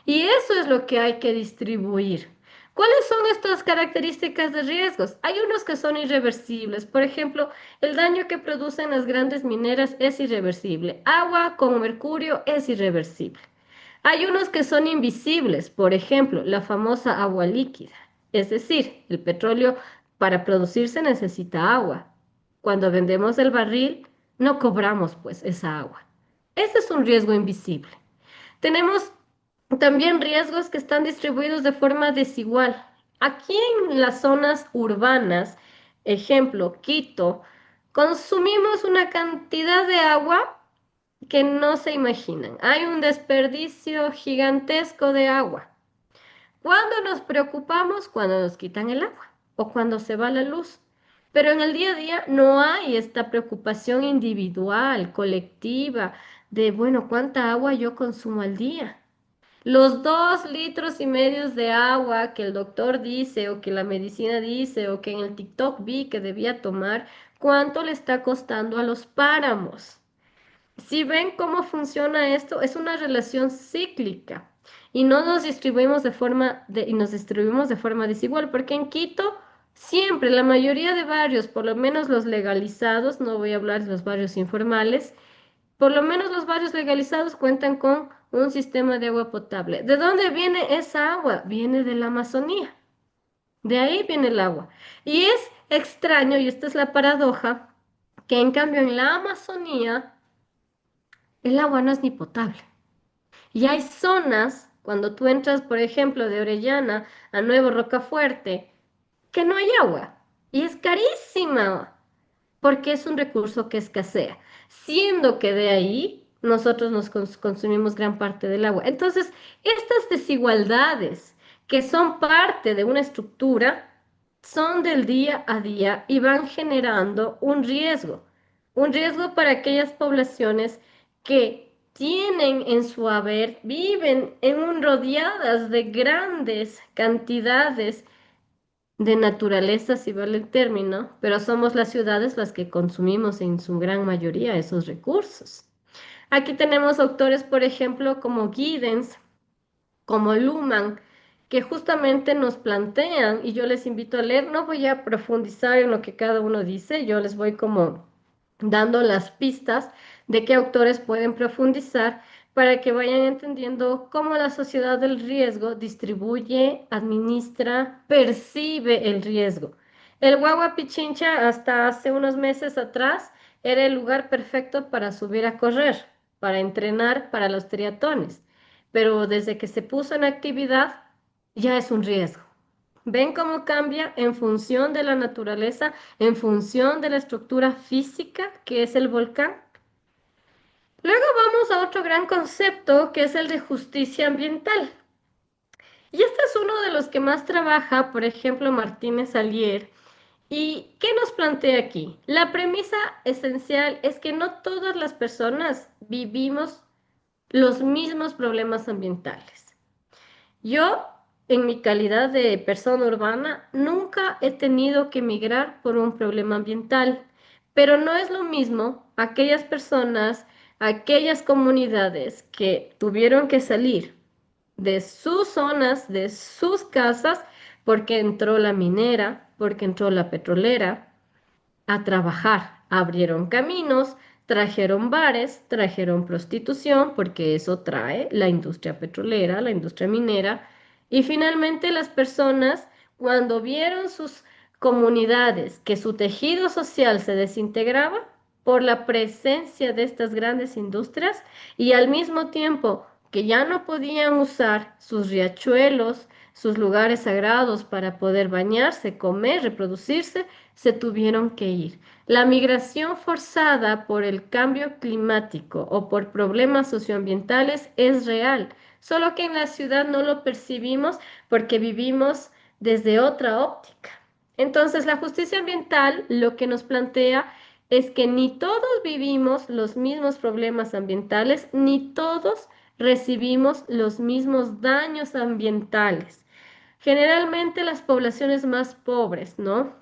Y eso es lo que hay que distribuir. ¿Cuáles son estas características de riesgos? Hay unos que son irreversibles. Por ejemplo, el daño que producen las grandes mineras es irreversible. Agua con mercurio es irreversible. Hay unos que son invisibles, por ejemplo, la famosa agua líquida. Es decir, el petróleo para producirse necesita agua. Cuando vendemos el barril, no cobramos pues esa agua. Ese es un riesgo invisible. Tenemos también riesgos que están distribuidos de forma desigual. Aquí en las zonas urbanas, ejemplo, Quito, consumimos una cantidad de agua que no se imaginan. Hay un desperdicio gigantesco de agua. ¿Cuándo nos preocupamos? Cuando nos quitan el agua o cuando se va la luz. Pero en el día a día no hay esta preocupación individual, colectiva, de, bueno, ¿cuánta agua yo consumo al día? Los 2,5 litros de agua que el doctor dice o que la medicina dice o que en el TikTok vi que debía tomar, ¿cuánto le está costando a los páramos? Si ven cómo funciona esto, es una relación cíclica. y no nos distribuimos y nos distribuimos de forma desigual, porque en Quito siempre la mayoría de barrios, por lo menos los legalizados, no voy a hablar de los barrios informales, por lo menos los barrios legalizados cuentan con un sistema de agua potable. ¿De dónde viene esa agua? Viene de la Amazonía. De ahí viene el agua. Y es extraño, y esta es la paradoja, que en cambio en la Amazonía el agua no es ni potable. Y hay zonas, cuando tú entras, por ejemplo, de Orellana a Nuevo Rocafuerte, que no hay agua. Y es carísima, porque es un recurso que escasea, siendo que de ahí nosotros consumimos gran parte del agua. Entonces, estas desigualdades que son parte de una estructura son del día a día y van generando un riesgo para aquellas poblaciones que tienen en su haber, viven rodeadas de grandes cantidades de naturaleza, si vale el término, pero somos las ciudades las que consumimos en su gran mayoría esos recursos. Aquí tenemos autores, por ejemplo, como Giddens, como Luhmann, que justamente nos plantean, y yo les invito a leer, no voy a profundizar en lo que cada uno dice, yo les voy como dando las pistas de qué autores pueden profundizar para que vayan entendiendo cómo la sociedad del riesgo distribuye, administra, percibe el riesgo. El Guagua Pichincha hasta hace unos meses atrás era el lugar perfecto para subir a correr, para entrenar para los triatones, pero desde que se puso en actividad ya es un riesgo. ¿Ven cómo cambia en función de la naturaleza, en función de la estructura física que es el volcán? Luego vamos a otro gran concepto que es el de justicia ambiental. Y este es uno de los que más trabaja, por ejemplo, Martínez Alier. ¿Y qué nos plantea aquí? La premisa esencial es que no todas las personas vivimos los mismos problemas ambientales. Yo, en mi calidad de persona urbana, nunca he tenido que migrar por un problema ambiental, pero no es lo mismo aquellas personas, aquellas comunidades que tuvieron que salir de sus zonas, de sus casas, porque entró la minera, porque entró la petrolera, a trabajar. Abrieron caminos, trajeron bares, trajeron prostitución, porque eso trae la industria petrolera, la industria minera. Y finalmente las personas, cuando vieron sus comunidades, que su tejido social se desintegraba por la presencia de estas grandes industrias y al mismo tiempo que ya no podían usar sus riachuelos, sus lugares sagrados para poder bañarse, comer, reproducirse, se tuvieron que ir. La migración forzada por el cambio climático o por problemas socioambientales es real, solo que en la ciudad no lo percibimos porque vivimos desde otra óptica. Entonces, la justicia ambiental lo que nos plantea es que ni todos vivimos los mismos problemas ambientales, ni todos recibimos los mismos daños ambientales. Generalmente las poblaciones más pobres, ¿no?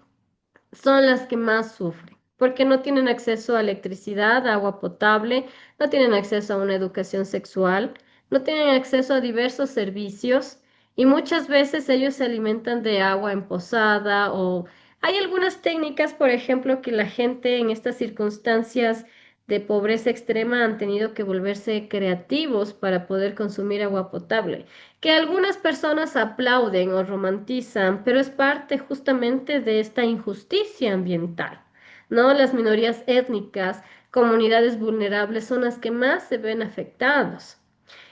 Son las que más sufren, porque no tienen acceso a electricidad, a agua potable, no tienen acceso a una educación sexual, no tienen acceso a diversos servicios y muchas veces ellos se alimentan de agua emposada o hay algunas técnicas, por ejemplo, que la gente en estas circunstancias de pobreza extrema han tenido que volverse creativos para poder consumir agua potable que algunas personas aplauden o romantizan, pero es parte justamente de esta injusticia ambiental, ¿no? Las minorías étnicas, comunidades vulnerables son las que más se ven afectados.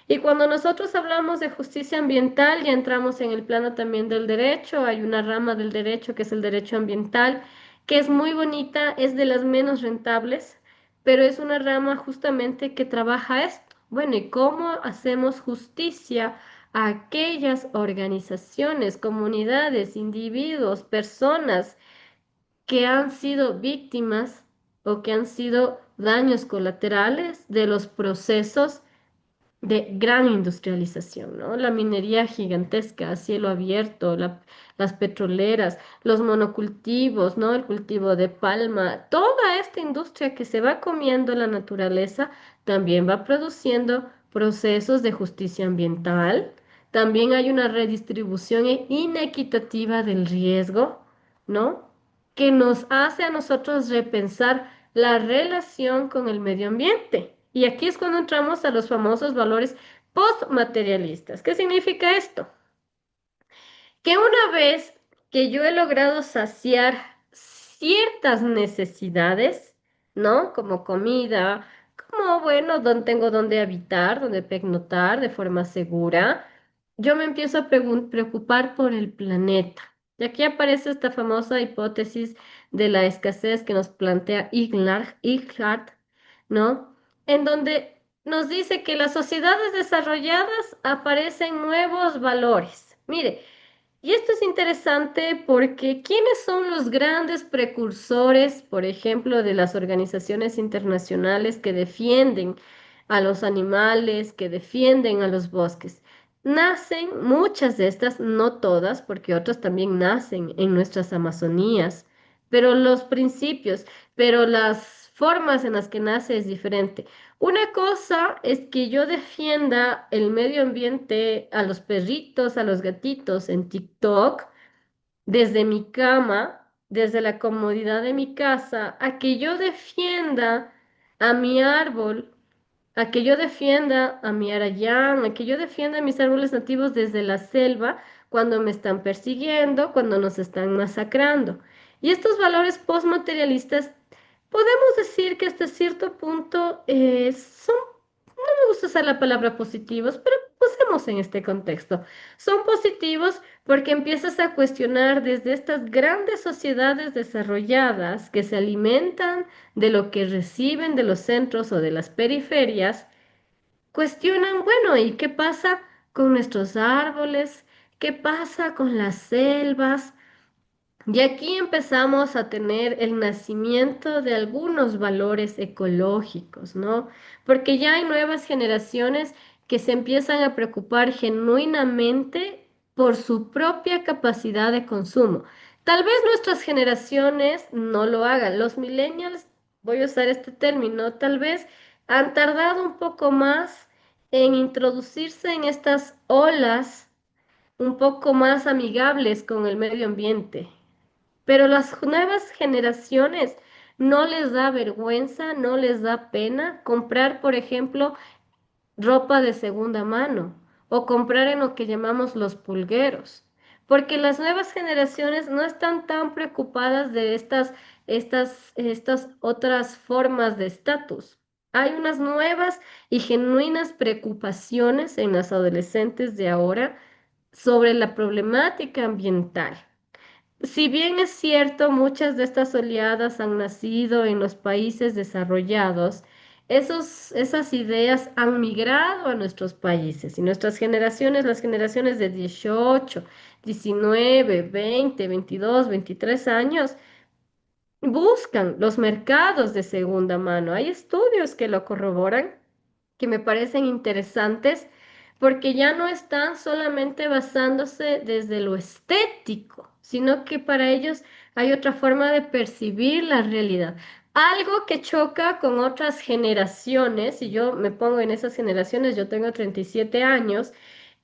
Y cuando nosotros hablamos de justicia ambiental, ya entramos en el plano también del derecho. Hay una rama del derecho que es el derecho ambiental, que es muy bonita, es de las menos rentables, pero es una rama justamente que trabaja esto. Bueno, ¿y cómo hacemos justicia a aquellas organizaciones, comunidades, individuos, personas que han sido víctimas o que han sido daños colaterales de los procesos de gran industrialización, ¿no? La minería gigantesca a cielo abierto, las petroleras, los monocultivos, ¿no? El cultivo de palma, toda esta industria que se va comiendo la naturaleza también va produciendo procesos de justicia ambiental, también hay una redistribución inequitativa del riesgo, ¿no? Que nos hace a nosotros repensar la relación con el medio ambiente. Y aquí es cuando entramos a los famosos valores postmaterialistas. ¿Qué significa esto? Que una vez que yo he logrado saciar ciertas necesidades, ¿no? Como comida, como, bueno, donde tengo donde habitar, donde pernoctar de forma segura, yo me empiezo a preocupar por el planeta. Y aquí aparece esta famosa hipótesis de la escasez que nos plantea Iglhart, ¿no? En donde nos dice que las sociedades desarrolladas aparecen nuevos valores. Mire, y esto es interesante porque ¿quiénes son los grandes precursores, por ejemplo, de las organizaciones internacionales que defienden a los animales, que defienden a los bosques? Nacen muchas de estas, no todas, porque otras también nacen en nuestras Amazonías, pero los principios, pero las formas en las que nace es diferente. Una cosa es que yo defienda el medio ambiente a los perritos, a los gatitos en TikTok, desde mi cama, desde la comodidad de mi casa, a que yo defienda a mi árbol, a que yo defienda a mi arayán, a que yo defienda a mis árboles nativos desde la selva cuando me están persiguiendo, cuando nos están masacrando. Y estos valores postmaterialistas, podemos decir que hasta cierto punto son, no me gusta usar la palabra positivos, pero usemos en este contexto. Son positivos porque empiezas a cuestionar desde estas grandes sociedades desarrolladas que se alimentan de lo que reciben de los centros o de las periferias, cuestionan, bueno, ¿y qué pasa con nuestros árboles? ¿Qué pasa con las selvas? Y aquí empezamos a tener el nacimiento de algunos valores ecológicos, ¿no? Porque ya hay nuevas generaciones que se empiezan a preocupar genuinamente por su propia capacidad de consumo. Tal vez nuestras generaciones no lo hagan. Los millennials, voy a usar este término, tal vez han tardado un poco más en introducirse en estas olas un poco más amigables con el medio ambiente. Pero las nuevas generaciones no les da vergüenza, no les da pena comprar, por ejemplo, ropa de segunda mano o comprar en lo que llamamos los pulgueros, porque las nuevas generaciones no están tan preocupadas de estas otras formas de estatus. Hay unas nuevas y genuinas preocupaciones en las adolescentes de ahora sobre la problemática ambiental. Si bien es cierto, muchas de estas oleadas han nacido en los países desarrollados, esas ideas han migrado a nuestros países y nuestras generaciones, las generaciones de 18, 19, 20, 22, 23 años, buscan los mercados de segunda mano. Hay estudios que lo corroboran que me parecen interesantes porque ya no están solamente basándose desde lo estético, sino que para ellos hay otra forma de percibir la realidad. Algo que choca con otras generaciones, y yo me pongo en esas generaciones, yo tengo 37 años,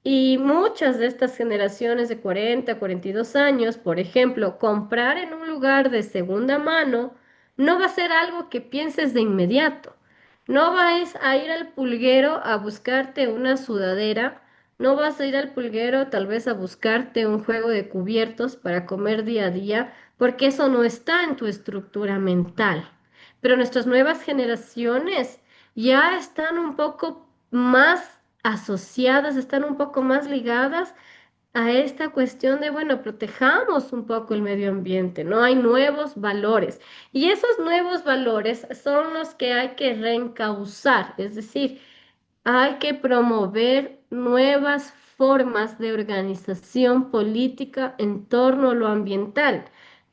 y muchas de estas generaciones de 40, 42 años, por ejemplo, comprar en un lugar de segunda mano no va a ser algo que pienses de inmediato. No vas a ir al pulguero a buscarte una sudadera, no vas a ir al pulguero tal vez a buscarte un juego de cubiertos para comer día a día, porque eso no está en tu estructura mental. Pero nuestras nuevas generaciones ya están un poco más asociadas, están un poco más ligadas a esta cuestión de, bueno, protejamos un poco el medio ambiente, ¿no? Hay nuevos valores y esos nuevos valores son los que hay que reencauzar, es decir, hay que promover nuevas formas de organización política en torno a lo ambiental,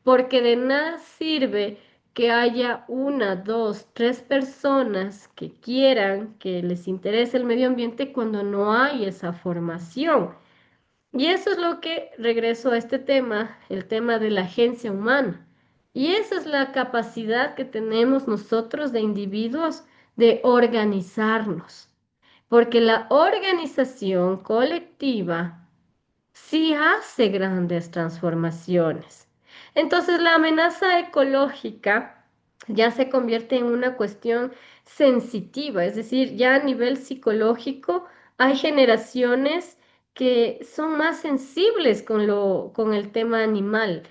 porque de nada sirve que haya una, dos, tres personas que quieran, que les interese el medio ambiente cuando no hay esa formación. Y eso es lo que regreso a este tema, el tema de la agencia humana. Y esa es la capacidad que tenemos nosotros de individuos de organizarnos. porque la organización colectiva sí hace grandes transformaciones. Entonces, la amenaza ecológica ya se convierte en una cuestión sensitiva, es decir, ya a nivel psicológico hay generaciones que son más sensibles con el tema animal.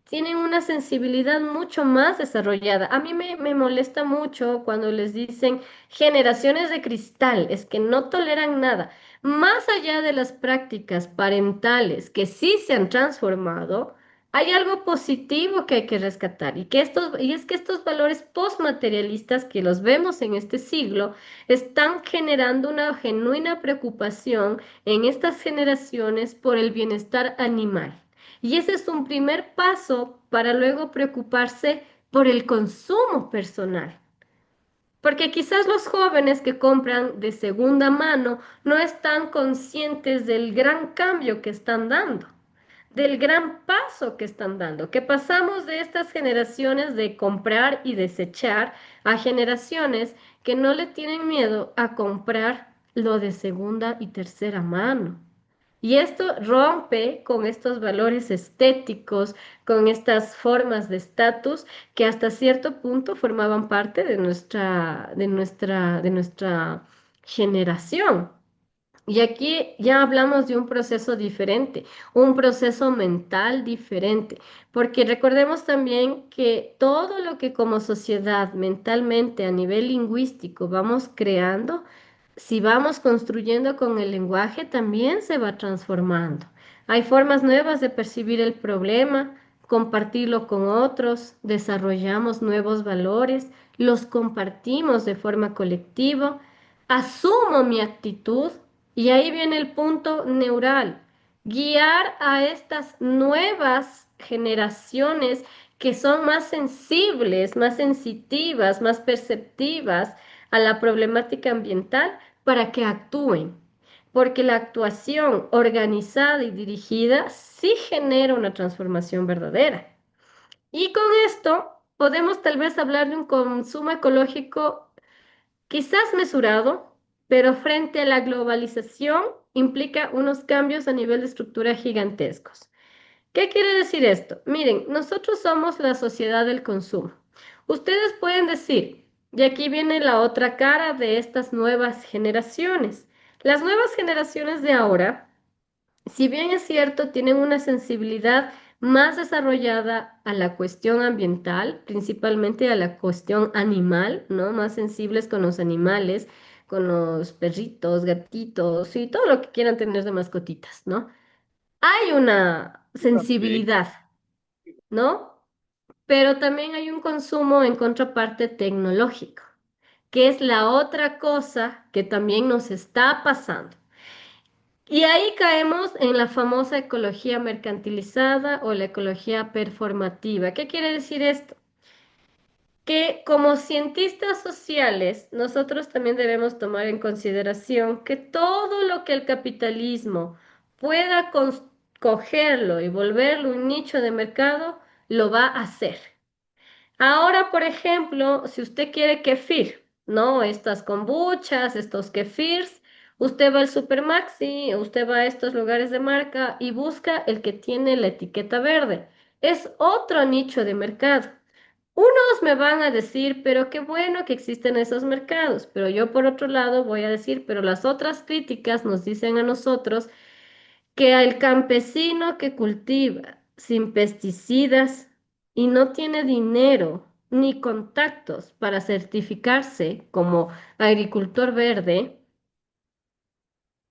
Tienen una sensibilidad mucho más desarrollada. A mí me molesta mucho cuando les dicen generaciones de cristal, es que no toleran nada. Más allá de las prácticas parentales que sí se han transformado, hay algo positivo que hay que rescatar y es que estos valores postmaterialistas que los vemos en este siglo están generando una genuina preocupación en estas generaciones por el bienestar animal. Y ese es un primer paso para luego preocuparse por el consumo personal. Porque quizás los jóvenes que compran de segunda mano no están conscientes del gran cambio que están dando, del gran paso que están dando, que pasamos de estas generaciones de comprar y desechar a generaciones que no le tienen miedo a comprar lo de segunda y tercera mano. Y esto rompe con estos valores estéticos, con estas formas de estatus que hasta cierto punto formaban parte de nuestra generación. Y aquí ya hablamos de un proceso diferente, un proceso mental diferente, porque recordemos también que todo lo que como sociedad mentalmente a nivel lingüístico vamos creando, si vamos construyendo con el lenguaje, también se va transformando. Hay formas nuevas de percibir el problema, compartirlo con otros, desarrollamos nuevos valores, los compartimos de forma colectiva, asumo mi actitud y ahí viene el punto neural, guiar a estas nuevas generaciones que son más sensibles, más sensitivas, más perceptivas a la problemática ambiental para que actúen, porque la actuación organizada y dirigida sí genera una transformación verdadera. Y con esto podemos tal vez hablar de un consumo ecológico quizás mesurado, pero frente a la globalización implica unos cambios a nivel de estructura gigantescos. ¿Qué quiere decir esto? Miren, nosotros somos la sociedad del consumo. Ustedes pueden decir, y aquí viene la otra cara de estas nuevas generaciones. Las nuevas generaciones de ahora, si bien es cierto, tienen una sensibilidad más desarrollada a la cuestión ambiental, principalmente a la cuestión animal, ¿no? Más sensibles con los animales, con los perritos, gatitos y todo lo que quieran tener de mascotitas, ¿no? Hay una Ok. sensibilidad, ¿no? Pero también hay un consumo en contraparte tecnológico, que es la otra cosa que también nos está pasando. Y ahí caemos en la famosa ecología mercantilizada o la ecología performativa. ¿Qué quiere decir esto? Que como cientistas sociales, nosotros también debemos tomar en consideración que todo lo que el capitalismo pueda cogerlo y volverlo un nicho de mercado, lo va a hacer. Ahora, por ejemplo, si usted quiere kefir, ¿no? Estas kombuchas, estos kefirs, usted va al Supermaxi, usted va a estos lugares de marca y busca el que tiene la etiqueta verde. Es otro nicho de mercado. Unos me van a decir, pero qué bueno que existen esos mercados, pero yo por otro lado voy a decir, pero las otras críticas nos dicen a nosotros que al campesino que cultiva sin pesticidas y no tiene dinero ni contactos para certificarse como agricultor verde,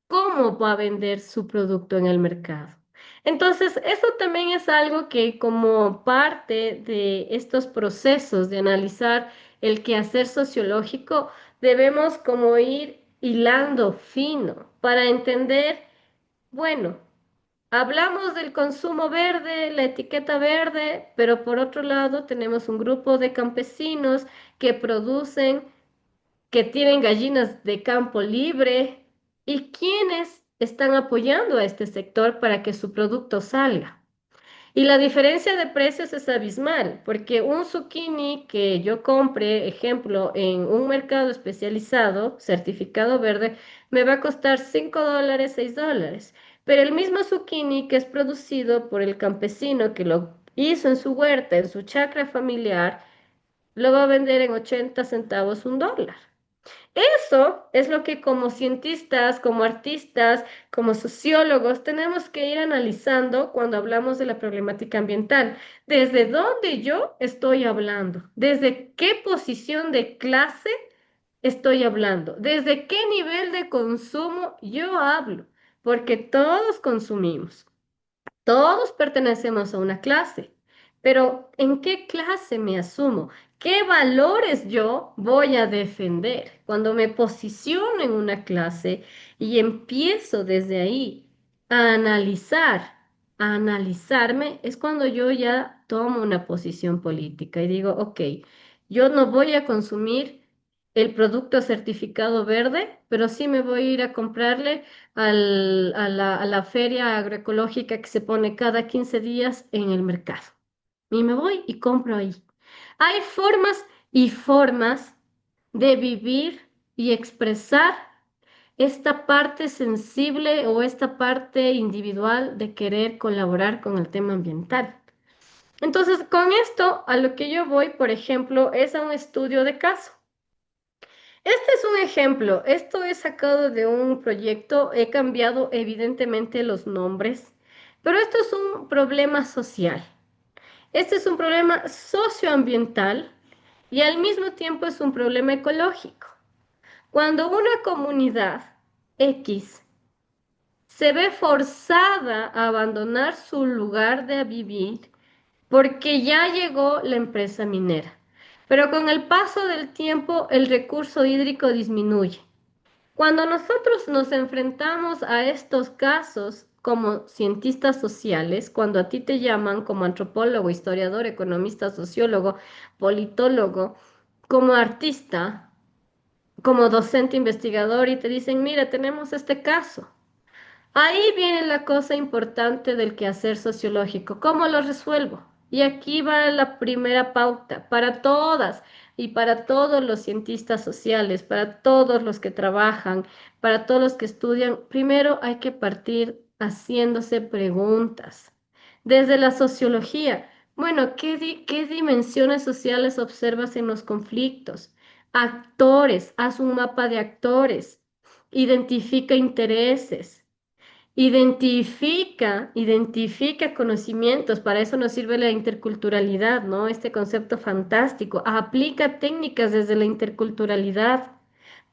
¿cómo va a vender su producto en el mercado? Entonces, eso también es algo que como parte de estos procesos de analizar el quehacer sociológico, debemos como ir hilando fino para entender, bueno, hablamos del consumo verde, la etiqueta verde, pero por otro lado tenemos un grupo de campesinos que producen, que tienen gallinas de campo libre y quienes están apoyando a este sector para que su producto salga. Y la diferencia de precios es abismal, porque un zucchini que yo compre, ejemplo, en un mercado especializado, certificado verde, me va a costar $5, $6. Pero el mismo zucchini que es producido por el campesino que lo hizo en su huerta, en su chacra familiar, lo va a vender en 80 centavos, $1. Eso es lo que como cientistas, como artistas, como sociólogos tenemos que ir analizando cuando hablamos de la problemática ambiental. ¿Desde dónde yo estoy hablando? ¿Desde qué posición de clase estoy hablando? ¿Desde qué nivel de consumo yo hablo? Porque todos consumimos. Todos pertenecemos a una clase, pero ¿en qué clase me asumo? ¿Qué valores yo voy a defender? Cuando me posiciono en una clase y empiezo desde ahí a analizar, a analizarme, es cuando yo ya tomo una posición política y digo, ok, yo no voy a consumir el producto certificado verde, pero sí me voy a ir a comprarle a la feria agroecológica que se pone cada 15 días en el mercado. Y me voy y compro ahí. Hay formas y formas de vivir y expresar esta parte sensible o esta parte individual de querer colaborar con el tema ambiental. Entonces, con esto, a lo que yo voy, por ejemplo, es a un estudio de caso. Este es un ejemplo. Esto es sacado de un proyecto. He cambiado evidentemente los nombres, pero esto es un problema social. Este es un problema socioambiental y al mismo tiempo es un problema ecológico. Cuando una comunidad X se ve forzada a abandonar su lugar de vivir porque ya llegó la empresa minera, pero con el paso del tiempo el recurso hídrico disminuye. Cuando nosotros nos enfrentamos a estos casos como cientistas sociales, cuando a ti te llaman como antropólogo, historiador, economista, sociólogo, politólogo, como artista, como docente investigador y te dicen, mira, tenemos este caso. Ahí viene la cosa importante del quehacer sociológico. ¿Cómo lo resuelvo? Y aquí va la primera pauta para todas y para todos los cientistas sociales, para todos los que trabajan, para todos los que estudian. Primero hay que partir haciéndose preguntas. Desde la sociología, bueno, ¿qué dimensiones sociales observas en los conflictos? Actores, haz un mapa de actores, identifica intereses. Identifica conocimientos, para eso nos sirve la interculturalidad, ¿no? Este concepto fantástico. Aplica técnicas desde la interculturalidad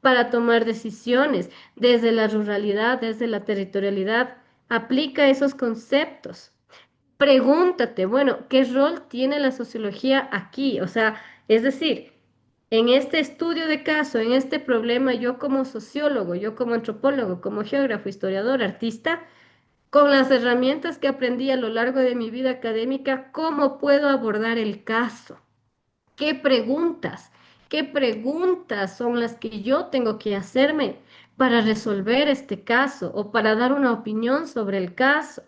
para tomar decisiones, desde la ruralidad, desde la territorialidad. Aplica esos conceptos. Pregúntate, bueno, ¿qué rol tiene la sociología aquí? O sea, es decir, en este estudio de caso, en este problema, yo como sociólogo, yo como antropólogo, como geógrafo, historiador, artista, con las herramientas que aprendí a lo largo de mi vida académica, ¿cómo puedo abordar el caso? ¿Qué preguntas? ¿Qué preguntas son las que yo tengo que hacerme para resolver este caso o para dar una opinión sobre el caso?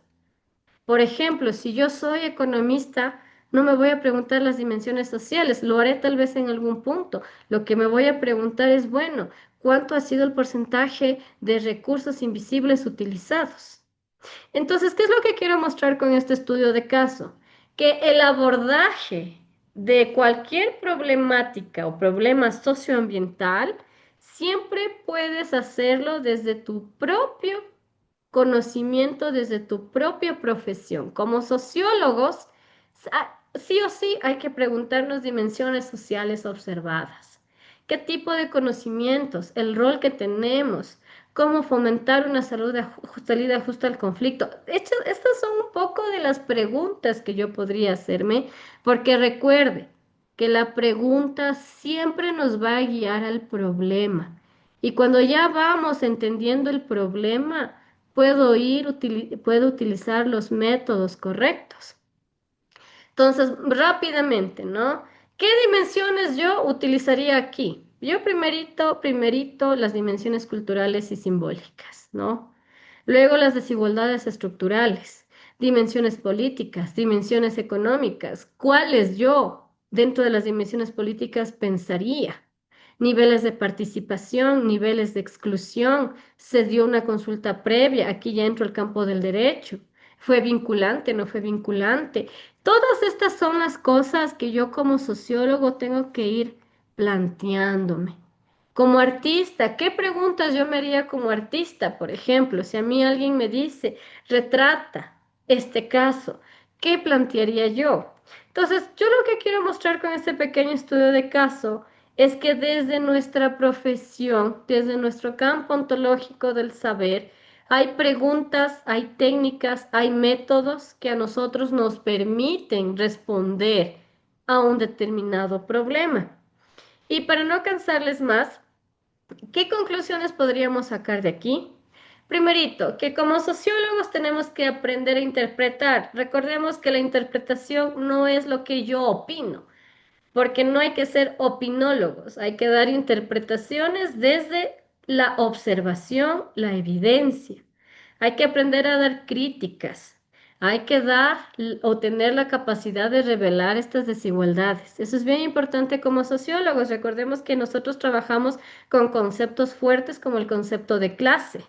Por ejemplo, si yo soy economista, no me voy a preguntar las dimensiones sociales, lo haré tal vez en algún punto. Lo que me voy a preguntar es, bueno, ¿cuánto ha sido el porcentaje de recursos invisibles utilizados? Entonces, ¿qué es lo que quiero mostrar con este estudio de caso? Que el abordaje de cualquier problemática o problema socioambiental siempre puedes hacerlo desde tu propio conocimiento, desde tu propia profesión. Como sociólogos, sí o sí hay que preguntarnos dimensiones sociales observadas. ¿Qué tipo de conocimientos? El rol que tenemos, cómo fomentar una salida justa al conflicto. Estas son un poco de las preguntas que yo podría hacerme, porque recuerde que la pregunta siempre nos va a guiar al problema. Y cuando ya vamos entendiendo el problema, puedo utilizar los métodos correctos. Entonces, rápidamente, ¿no? ¿Qué dimensiones yo utilizaría aquí? Yo primerito las dimensiones culturales y simbólicas, ¿no? Luego las desigualdades estructurales. dimensiones políticas, dimensiones económicas. ¿Cuáles yo, dentro de las dimensiones políticas, pensaría? Niveles de participación, niveles de exclusión, se dio una consulta previa, aquí ya entro al campo del derecho. ¿Fue vinculante, no fue vinculante? Todas estas son las cosas que yo como sociólogo tengo que ir planteándome. Como artista, ¿qué preguntas yo me haría como artista? Por ejemplo, si a mí alguien me dice, retrata este caso, ¿qué plantearía yo? Entonces, yo lo que quiero mostrar con este pequeño estudio de caso es que desde nuestra profesión, desde nuestro campo ontológico del saber, hay preguntas, hay técnicas, hay métodos que a nosotros nos permiten responder a un determinado problema. Y para no cansarles más, ¿qué conclusiones podríamos sacar de aquí? Primerito, que como sociólogos tenemos que aprender a interpretar. Recordemos que la interpretación no es lo que yo opino, porque no hay que ser opinólogos, hay que dar interpretaciones desde la observación, la evidencia. Hay que aprender a dar críticas, hay que dar o tener la capacidad de revelar estas desigualdades. Eso es bien importante como sociólogos. Recordemos que nosotros trabajamos con conceptos fuertes como el concepto de clase,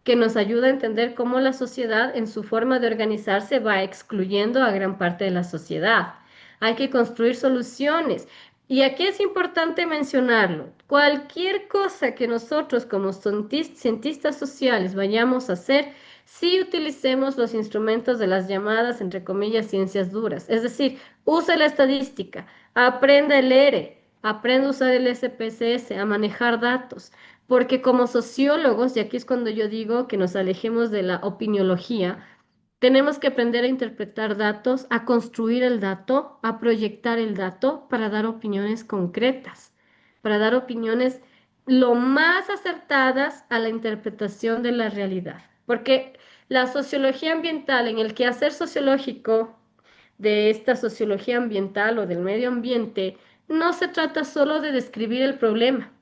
que nos ayuda a entender cómo la sociedad en su forma de organizarse va excluyendo a gran parte de la sociedad. Hay que construir soluciones. Y aquí es importante mencionarlo. Cualquier cosa que nosotros como cientistas sociales vayamos a hacer, si utilicemos los instrumentos de las llamadas, entre comillas, ciencias duras. Es decir, use la estadística, aprenda el ERE, aprenda a usar el SPSS, a manejar datos. Porque como sociólogos, y aquí es cuando yo digo que nos alejemos de la opiniología, tenemos que aprender a interpretar datos, a construir el dato, a proyectar el dato para dar opiniones concretas, para dar opiniones lo más acertadas a la interpretación de la realidad. Porque la sociología ambiental, en el quehacer sociológico de esta sociología ambiental o del medio ambiente, no se trata solo de describir el problema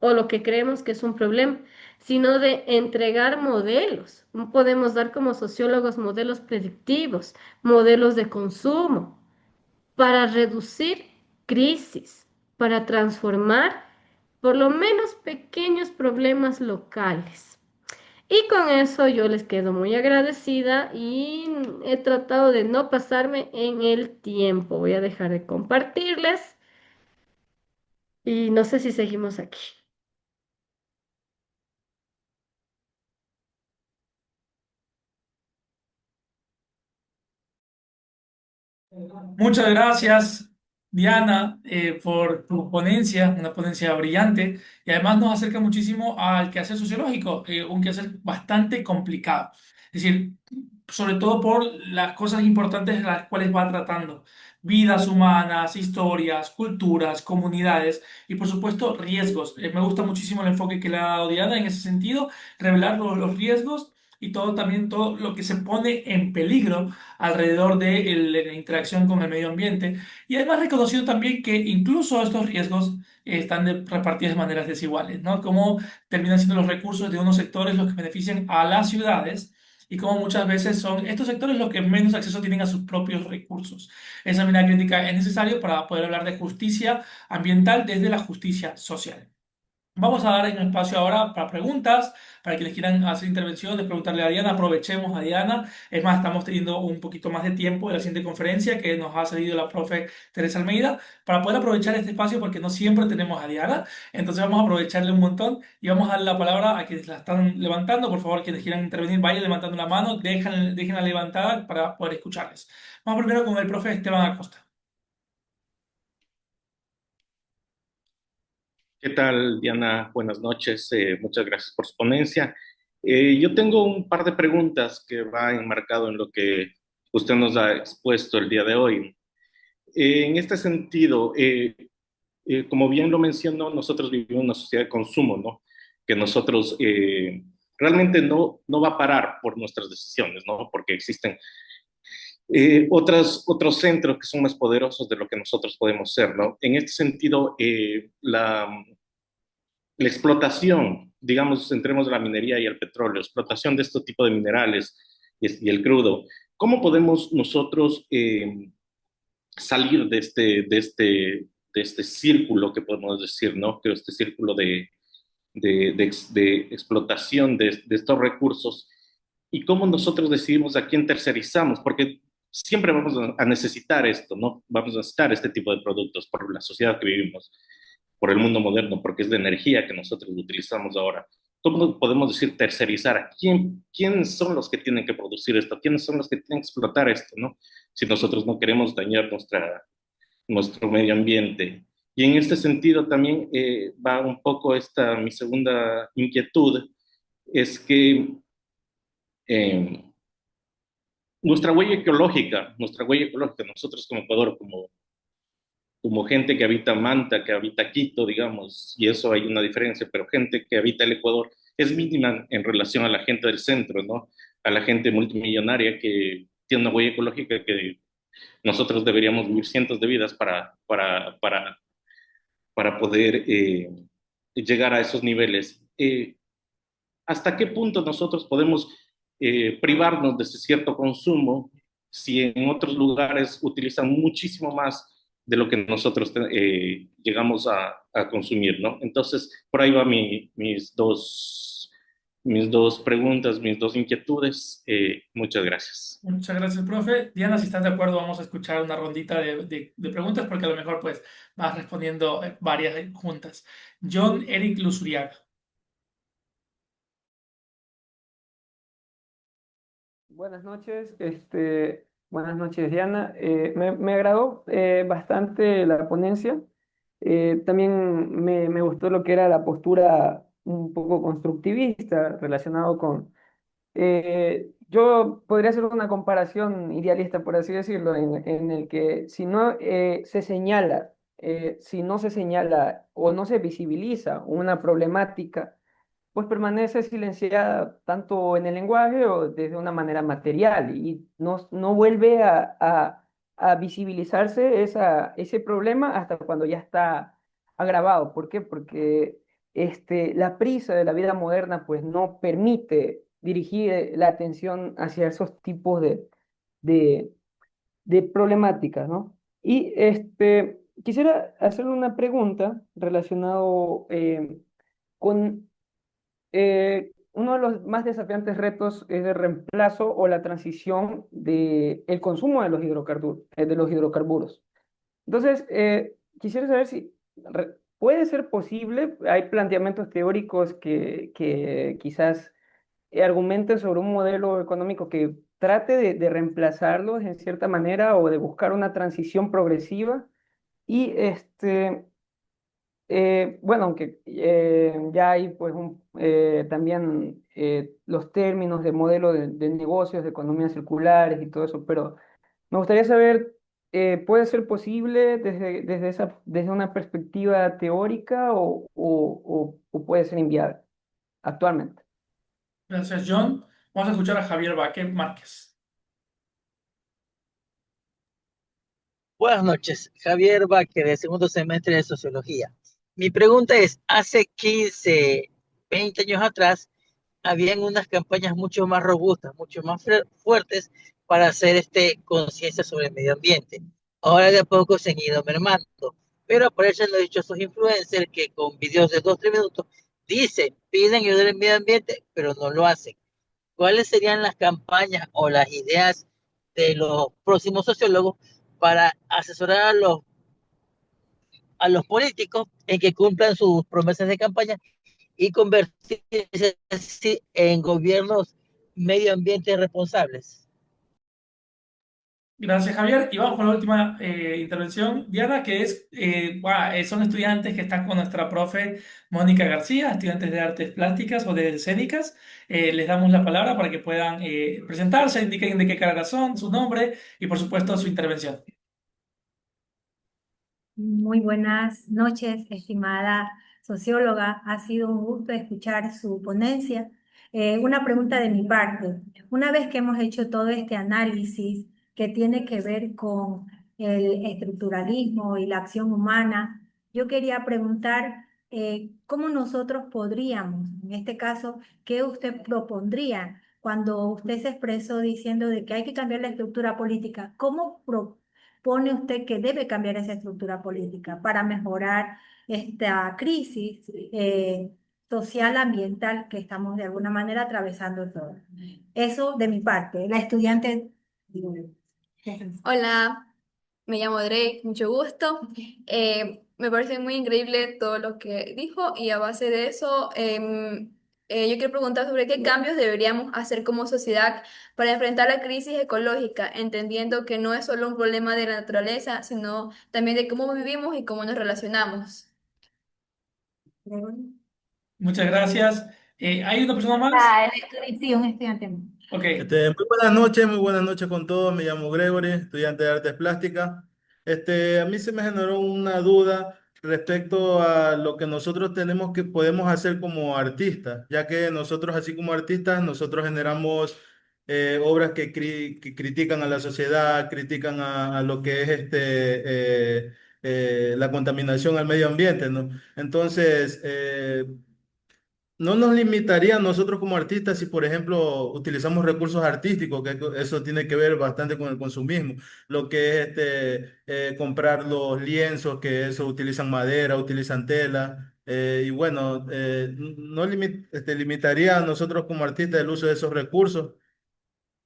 o lo que creemos que es un problema, sino de entregar modelos. Podemos dar como sociólogos modelos predictivos, modelos de consumo, para reducir crisis, para transformar por lo menos pequeños problemas locales. Y con eso yo les quedo muy agradecida y he tratado de no pasarme en el tiempo. Voy a dejar de compartirles y no sé si seguimos aquí. Muchas gracias, Diana, por tu ponencia, una ponencia brillante, y además nos acerca muchísimo al quehacer sociológico, un quehacer bastante complicado. Es decir, sobre todo por las cosas importantes de las cuales va tratando. Vidas humanas, historias, culturas, comunidades y por supuesto riesgos. Me gusta muchísimo el enfoque que le ha dado Diana en ese sentido, revelar los riesgos y todo también todo lo que se pone en peligro alrededor de la interacción con el medio ambiente y además reconocido también que incluso estos riesgos están repartidos de maneras desiguales, ¿no? Cómo terminan siendo los recursos de unos sectores los que benefician a las ciudades y cómo muchas veces son estos sectores los que menos acceso tienen a sus propios recursos. Esa mirada crítica es necesario para poder hablar de justicia ambiental desde la justicia social. Vamos a dar un espacio ahora para preguntas, para quienes quieran hacer intervenciones, preguntarle a Diana, aprovechemos a Diana. Es más, estamos teniendo un poquito más de tiempo de la siguiente conferencia que nos ha cedido la profe Teresa Almeida, para poder aprovechar este espacio porque no siempre tenemos a Diana. Entonces vamos a aprovecharle un montón y vamos a darle la palabra a quienes la están levantando. Por favor, quienes quieran intervenir, vayan levantando la mano, déjenla levantada para poder escucharles. Vamos primero con el profe Esteban Acosta. ¿Qué tal, Diana? Buenas noches. Muchas gracias por su ponencia. Yo tengo un par de preguntas que va enmarcado en lo que usted nos ha expuesto el día de hoy. En este sentido, como bien lo mencionó, nosotros vivimos en una sociedad de consumo, ¿no? Que nosotros realmente no va a parar por nuestras decisiones, ¿no? Porque existen otros centros que son más poderosos de lo que nosotros podemos ser, ¿no? En este sentido, la explotación, digamos, entremos de la minería y el petróleo, explotación de este tipo de minerales y el crudo, ¿Cómo podemos nosotros salir de este círculo que podemos decir, ¿no? Que este círculo de explotación de estos recursos y cómo nosotros decidimos a quién tercerizamos, porque siempre vamos a necesitar esto, ¿no? Vamos a necesitar este tipo de productos por la sociedad que vivimos, por el mundo moderno, porque es de energía que nosotros utilizamos ahora. ¿Cómo podemos decir tercerizar? ¿Quiénes son los que tienen que producir esto? ¿Quiénes son los que tienen que explotar esto, ¿no? Si nosotros no queremos dañar nuestro medio ambiente. Y en este sentido también va un poco mi segunda inquietud, es que eh, nuestra huella ecológica, nosotros como Ecuador, como gente que habita Manta, que habita Quito, digamos, y eso hay una diferencia, pero gente que habita el Ecuador es mínima en relación a la gente del centro, ¿no? A la gente multimillonaria que tiene una huella ecológica que nosotros deberíamos vivir cientos de vidas para poder llegar a esos niveles. ¿Hasta qué punto nosotros podemos privarnos de ese cierto consumo si en otros lugares utilizan muchísimo más de lo que nosotros llegamos a consumir, ¿no? Entonces, por ahí van mis dos preguntas, mis dos inquietudes. Muchas gracias. Muchas gracias, profe. Diana, si estás de acuerdo, vamos a escuchar una rondita de preguntas porque a lo mejor pues vas respondiendo varias juntas. John Eric Luzuriaga. Buenas noches, buenas noches Diana. Me agradó bastante la ponencia. También me gustó lo que era la postura un poco constructivista relacionado con... yo podría hacer una comparación idealista, por así decirlo, en el que si no se señala, si no se señala o no se visibiliza una problemática, pues permanece silenciada tanto en el lenguaje o desde una manera material y no vuelve a visibilizarse ese problema hasta cuando ya está agravado. ¿Por qué? Porque la prisa de la vida moderna pues no permite dirigir la atención hacia esos tipos de, de problemáticas, ¿no? Y quisiera hacerle una pregunta relacionado con uno de los más desafiantes retos es el reemplazo o la transición del consumo de los hidrocarburos. Entonces, quisiera saber si puede ser posible, hay planteamientos teóricos que quizás argumenten sobre un modelo económico que trate de reemplazarlos en cierta manera o de buscar una transición progresiva y bueno, aunque ya hay pues también los términos de modelo de negocios, de economías circulares y todo eso, pero me gustaría saber, ¿puede ser posible desde una perspectiva teórica o puede ser inviable actualmente? Gracias, John. Vamos a escuchar a Javier Baque Márquez. Buenas noches, Javier Baque, de segundo semestre de Sociología. Mi pregunta es, hace 15, 20 años atrás, habían unas campañas mucho más robustas, mucho más fuertes para hacer conciencia sobre el medio ambiente. Ahora de a poco se han ido mermando, pero aparecen los dichosos influencers que con videos de 2, 3 minutos dicen, piden ayudar al medio ambiente, pero no lo hacen. ¿Cuáles serían las campañas o las ideas de los próximos sociólogos para asesorar a los políticos en que cumplan sus promesas de campaña y convertirse así en gobiernos medio ambiente responsables? Gracias, Javier. Y vamos con la última intervención, Diana, que son estudiantes que están con nuestra profe Mónica García, estudiantes de artes plásticas o de escénicas. Les damos la palabra para que puedan presentarse, indiquen de qué carrera son, su nombre y, por supuesto, su intervención. Muy buenas noches, estimada socióloga. Ha sido un gusto escuchar su ponencia. Una pregunta de mi parte. Una vez que hemos hecho todo este análisis que tiene que ver con el estructuralismo y la acción humana, yo quería preguntar cómo nosotros podríamos, en este caso, ¿qué usted propondría? cuando usted se expresó diciendo de que hay que cambiar la estructura política, ¿cómo propone usted que debe cambiar esa estructura política para mejorar esta crisis social, ambiental que estamos de alguna manera atravesando todos? Eso de mi parte, la estudiante. Hola, me llamo Drake, mucho gusto. Me parece muy increíble todo lo que dijo y a base de eso yo quiero preguntar sobre qué cambios deberíamos hacer como sociedad para enfrentar la crisis ecológica, entendiendo que no es solo un problema de la naturaleza, sino también de cómo vivimos y cómo nos relacionamos. Muchas gracias. ¿Hay una persona más? Sí, un estudiante más. Ok. Muy buenas noches con todos. Me llamo Gregory, estudiante de artes plásticas. A mí se me generó una duda respecto a lo que nosotros podemos hacer como artistas, ya que nosotros, así como artistas, nosotros generamos obras que critican a la sociedad, critican a lo que es la contaminación al medio ambiente, ¿no? Entonces, no nos limitaría a nosotros como artistas si, por ejemplo, utilizamos recursos artísticos, que eso tiene que ver bastante con el consumismo, lo que es comprar los lienzos, que eso utilizan madera, utilizan tela, y bueno, no limitaría a nosotros como artistas el uso de esos recursos.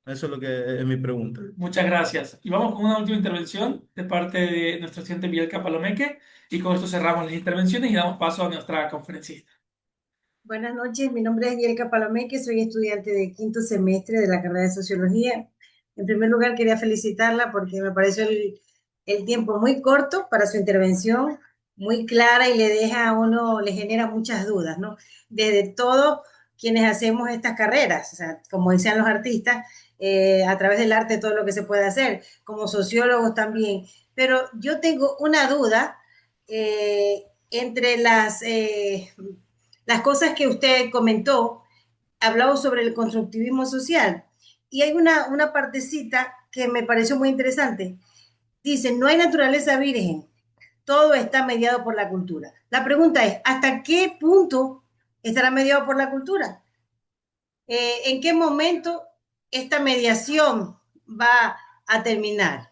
Eso es lo que es mi pregunta. Muchas gracias. Y vamos con una última intervención de parte de nuestro estudiante Bielka Palomeque. Y con esto cerramos las intervenciones y damos paso a nuestra conferencista. Buenas noches, mi nombre es Bielka Palomeque, soy estudiante de quinto semestre de la carrera de Sociología. En primer lugar, quería felicitarla porque me pareció el tiempo muy corto para su intervención, muy clara y le deja a uno, le genera muchas dudas, ¿no? Desde todos quienes hacemos estas carreras, o sea, como decían los artistas, a través del arte todo lo que se puede hacer, como sociólogos también. Pero yo tengo una duda entre las cosas que usted comentó, hablaba sobre el constructivismo social. Y hay una partecita que me pareció muy interesante. Dice, no hay naturaleza virgen, todo está mediado por la cultura. La pregunta es, ¿hasta qué punto estará mediado por la cultura? ¿En qué momento esta mediación va a terminar?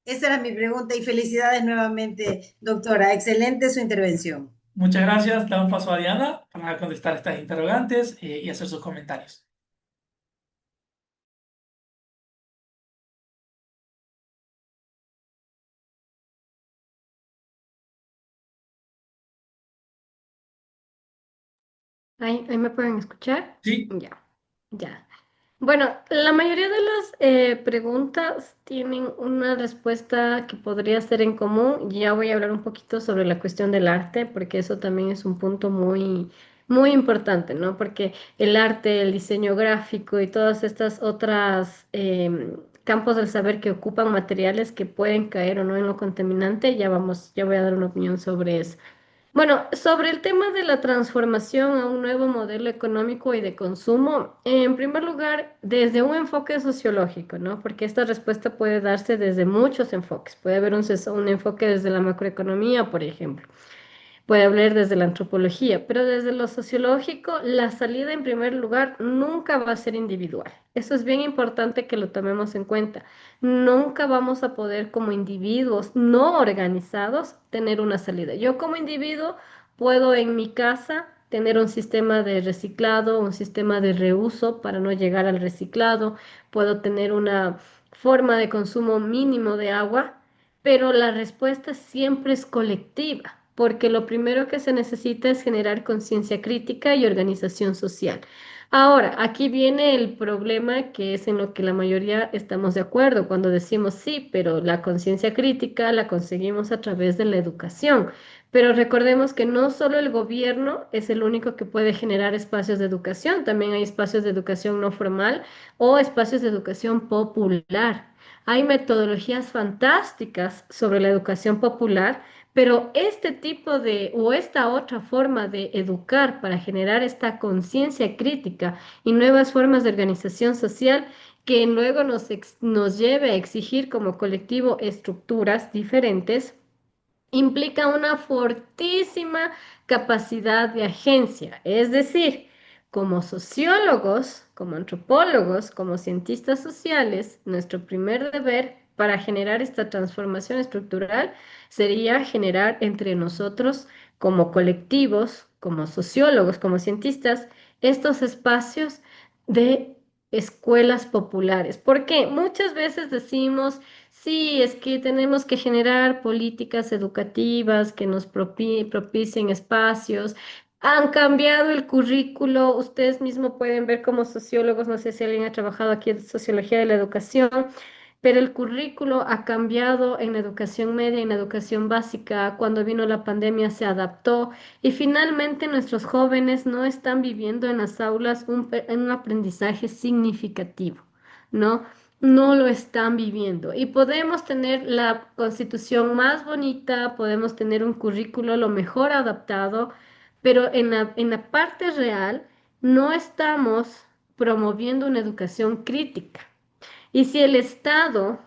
Esa era mi pregunta y felicidades nuevamente, doctora. Excelente su intervención. Muchas gracias. Damos paso a Diana para contestar estas interrogantes y hacer sus comentarios. ¿Ahí me pueden escuchar? Sí. Ya, ya. Bueno, la mayoría de las preguntas tienen una respuesta que podría ser en común. Ya voy a hablar un poquito sobre la cuestión del arte, porque eso también es un punto muy, muy importante, ¿no? Porque el arte, el diseño gráfico y todas estas otras campos del saber que ocupan materiales que pueden caer o no en lo contaminante, ya voy a dar una opinión sobre eso. Bueno, sobre el tema de la transformación a un nuevo modelo económico y de consumo, en primer lugar, desde un enfoque sociológico, ¿no? Porque esta respuesta puede darse desde muchos enfoques. Puede haber un enfoque desde la macroeconomía, por ejemplo. Puede hablar desde la antropología, pero desde lo sociológico, la salida en primer lugar nunca va a ser individual. Eso es bien importante que lo tomemos en cuenta. Nunca vamos a poder como individuos no organizados tener una salida. Yo como individuo puedo en mi casa tener un sistema de reciclado, un sistema de reuso para no llegar al reciclado, puedo tener una forma de consumo mínimo de agua, pero la respuesta siempre es colectiva, porque lo primero que se necesita es generar conciencia crítica y organización social. Ahora, aquí viene el problema que es en lo que la mayoría estamos de acuerdo cuando decimos sí, pero la conciencia crítica la conseguimos a través de la educación. Pero recordemos que no solo el gobierno es el único que puede generar espacios de educación, también hay espacios de educación no formal o espacios de educación popular. Hay metodologías fantásticas sobre la educación popular, pero este tipo de o esta otra forma de educar para generar esta conciencia crítica y nuevas formas de organización social que luego nos lleve a exigir como colectivo estructuras diferentes implica una fortísima capacidad de agencia. Es decir, como sociólogos, como antropólogos, como cientistas sociales, nuestro primer deber para generar esta transformación estructural sería generar entre nosotros, como colectivos, como sociólogos, como cientistas, estos espacios de escuelas populares. Porque muchas veces decimos, sí, es que tenemos que generar políticas educativas que nos propicien espacios. Han cambiado el currículo, ustedes mismos pueden ver como sociólogos, no sé si alguien ha trabajado aquí en sociología de la educación, pero el currículo ha cambiado en la educación media, en la educación básica. Cuando vino la pandemia se adaptó y finalmente nuestros jóvenes no están viviendo en las aulas un aprendizaje significativo, ¿no? No lo están viviendo. Y podemos tener la constitución más bonita, podemos tener un currículo lo mejor adaptado, pero en la parte real no estamos promoviendo una educación crítica. Y si el Estado,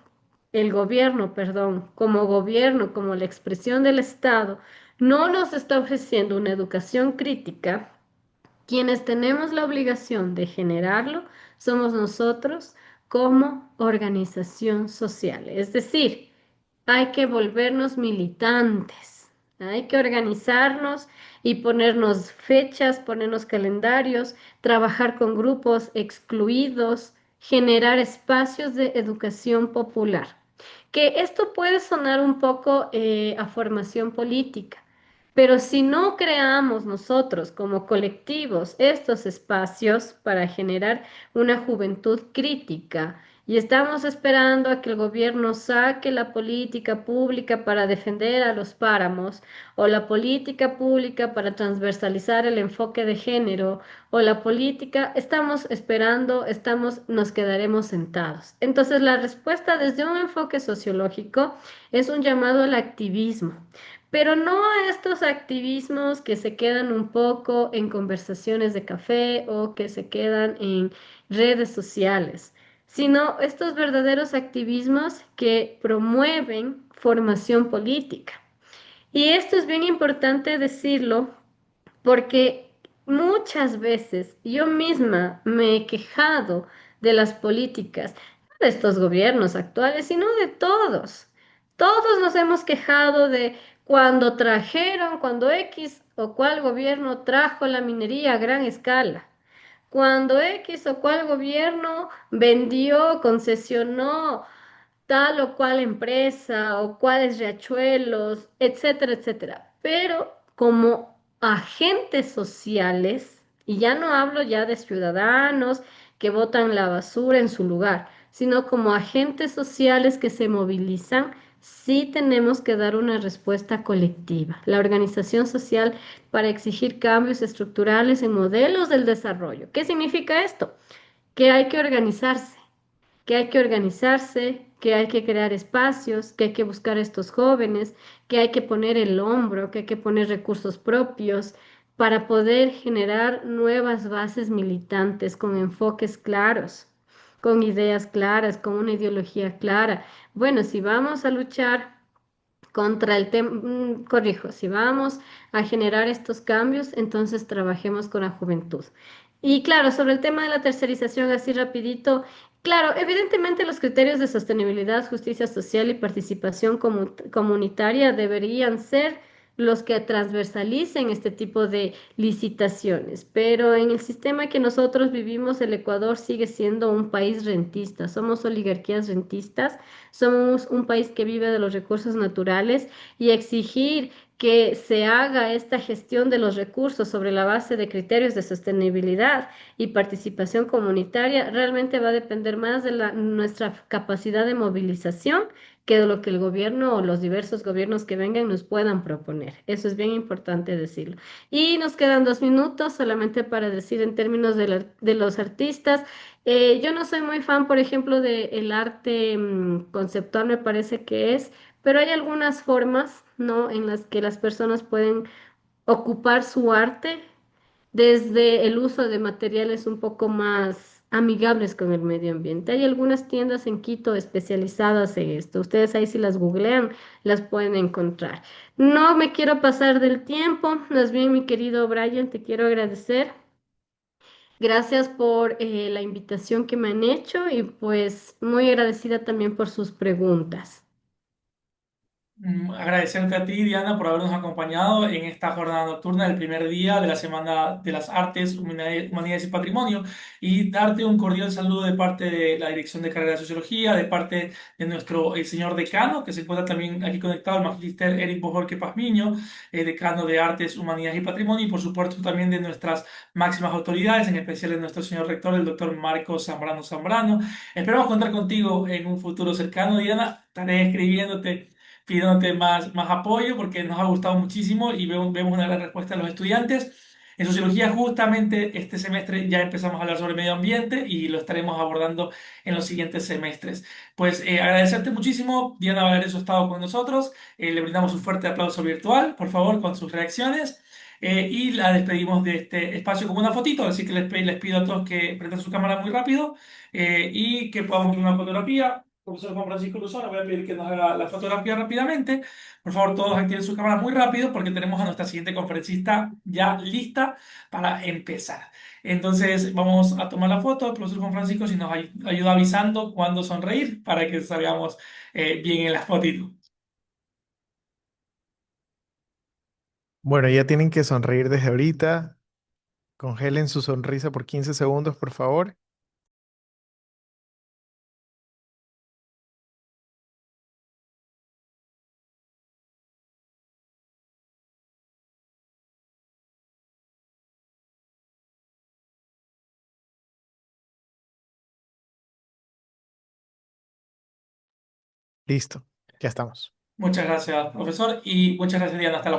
el gobierno, perdón, como gobierno, como la expresión del Estado, no nos está ofreciendo una educación crítica, quienes tenemos la obligación de generarlo somos nosotros como organización social. Es decir, hay que volvernos militantes, hay que organizarnos y ponernos fechas, ponernos calendarios, trabajar con grupos excluidos, generar espacios de educación popular. Que esto puede sonar un poco a formación política, pero si no creamos nosotros como colectivos estos espacios para generar una juventud crítica, y estamos esperando a que el gobierno saque la política pública para defender a los páramos, o la política pública para transversalizar el enfoque de género, o la política, estamos esperando, nos quedaremos sentados. Entonces, la respuesta desde un enfoque sociológico es un llamado al activismo, pero no a estos activismos que se quedan un poco en conversaciones de café o que se quedan en redes sociales, sino estos verdaderos activismos que promueven formación política. Y esto es bien importante decirlo porque muchas veces yo misma me he quejado de las políticas, no de estos gobiernos actuales, sino de todos. Todos nos hemos quejado de cuando X o cual gobierno trajo la minería a gran escala, cuando X o cual gobierno vendió, concesionó tal o cual empresa o cuáles riachuelos, etcétera, etcétera. Pero como agentes sociales, y ya no hablo ya de ciudadanos que botan la basura en su lugar, sino como agentes sociales que se movilizan, sí tenemos que dar una respuesta colectiva. La organización social para exigir cambios estructurales en modelos del desarrollo. ¿Qué significa esto? Que hay que organizarse, que hay que organizarse, que hay que crear espacios, que hay que buscar a estos jóvenes, que hay que poner el hombro, que hay que poner recursos propios para poder generar nuevas bases militantes con enfoques claros, con ideas claras, con una ideología clara. Bueno, si vamos a luchar contra el tema, corrijo, si vamos a generar estos cambios, entonces trabajemos con la juventud. Y claro, sobre el tema de la tercerización, así rapidito, claro, evidentemente los criterios de sostenibilidad, justicia social y participación comunitaria deberían ser los que transversalicen este tipo de licitaciones, pero en el sistema que nosotros vivimos, el Ecuador sigue siendo un país rentista, somos oligarquías rentistas, somos un país que vive de los recursos naturales y exigir que se haga esta gestión de los recursos sobre la base de criterios de sostenibilidad y participación comunitaria realmente va a depender más de nuestra capacidad de movilización que de lo que el gobierno o los diversos gobiernos que vengan nos puedan proponer. Eso es bien importante decirlo. Y nos quedan 2 minutos solamente para decir en términos de los artistas. Yo no soy muy fan, por ejemplo, del arte conceptual, me parece que es, pero hay algunas formas, ¿no? En las que las personas pueden ocupar su arte desde el uso de materiales un poco más amigables con el medio ambiente. Hay algunas tiendas en Quito especializadas en esto. Ustedes ahí si las googlean, las pueden encontrar. No me quiero pasar del tiempo, más bien mi querido Brian, te quiero agradecer Gracias por la invitación que me han hecho y pues muy agradecida también por sus preguntas. Agradecerte a ti, Diana, por habernos acompañado en esta jornada nocturna del primer día de la Semana de las Artes, Humanidades y Patrimonio, y darte un cordial saludo de parte de la Dirección de Carrera de Sociología, de parte de nuestro señor decano, que se encuentra también aquí conectado, el magíster Eric Bojorque Pazmiño, decano de Artes, Humanidades y Patrimonio, y por supuesto también de nuestras máximas autoridades, en especial de nuestro señor rector, el doctor Marco Zambrano Zambrano. Esperamos contar contigo en un futuro cercano, Diana. Estaré escribiéndote pidiéndote más apoyo porque nos ha gustado muchísimo y vemos una gran respuesta de los estudiantes. En sociología, justamente este semestre ya empezamos a hablar sobre medio ambiente y lo estaremos abordando en los siguientes semestres. Pues agradecerte muchísimo, Diana Valerio, ha estado con nosotros. Le brindamos un fuerte aplauso virtual, por favor, con sus reacciones. Y la despedimos de este espacio con una fotito, así que les pido a todos que prendan su cámara muy rápido y que podamos ver una fotografía. Profesor Juan Francisco Luzón, le voy a pedir que nos haga la fotografía rápidamente. Por favor, todos activen su cámara muy rápido porque tenemos a nuestra siguiente conferencista ya lista para empezar. Entonces, vamos a tomar la foto. El profesor Juan Francisco, si nos ayuda avisando cuándo sonreír para que salgamos bien en las fotitos. Bueno, ya tienen que sonreír desde ahorita. Congelen su sonrisa por 15 segundos, por favor. Listo, ya estamos. Muchas gracias, profesor, y muchas gracias, Diana. Hasta la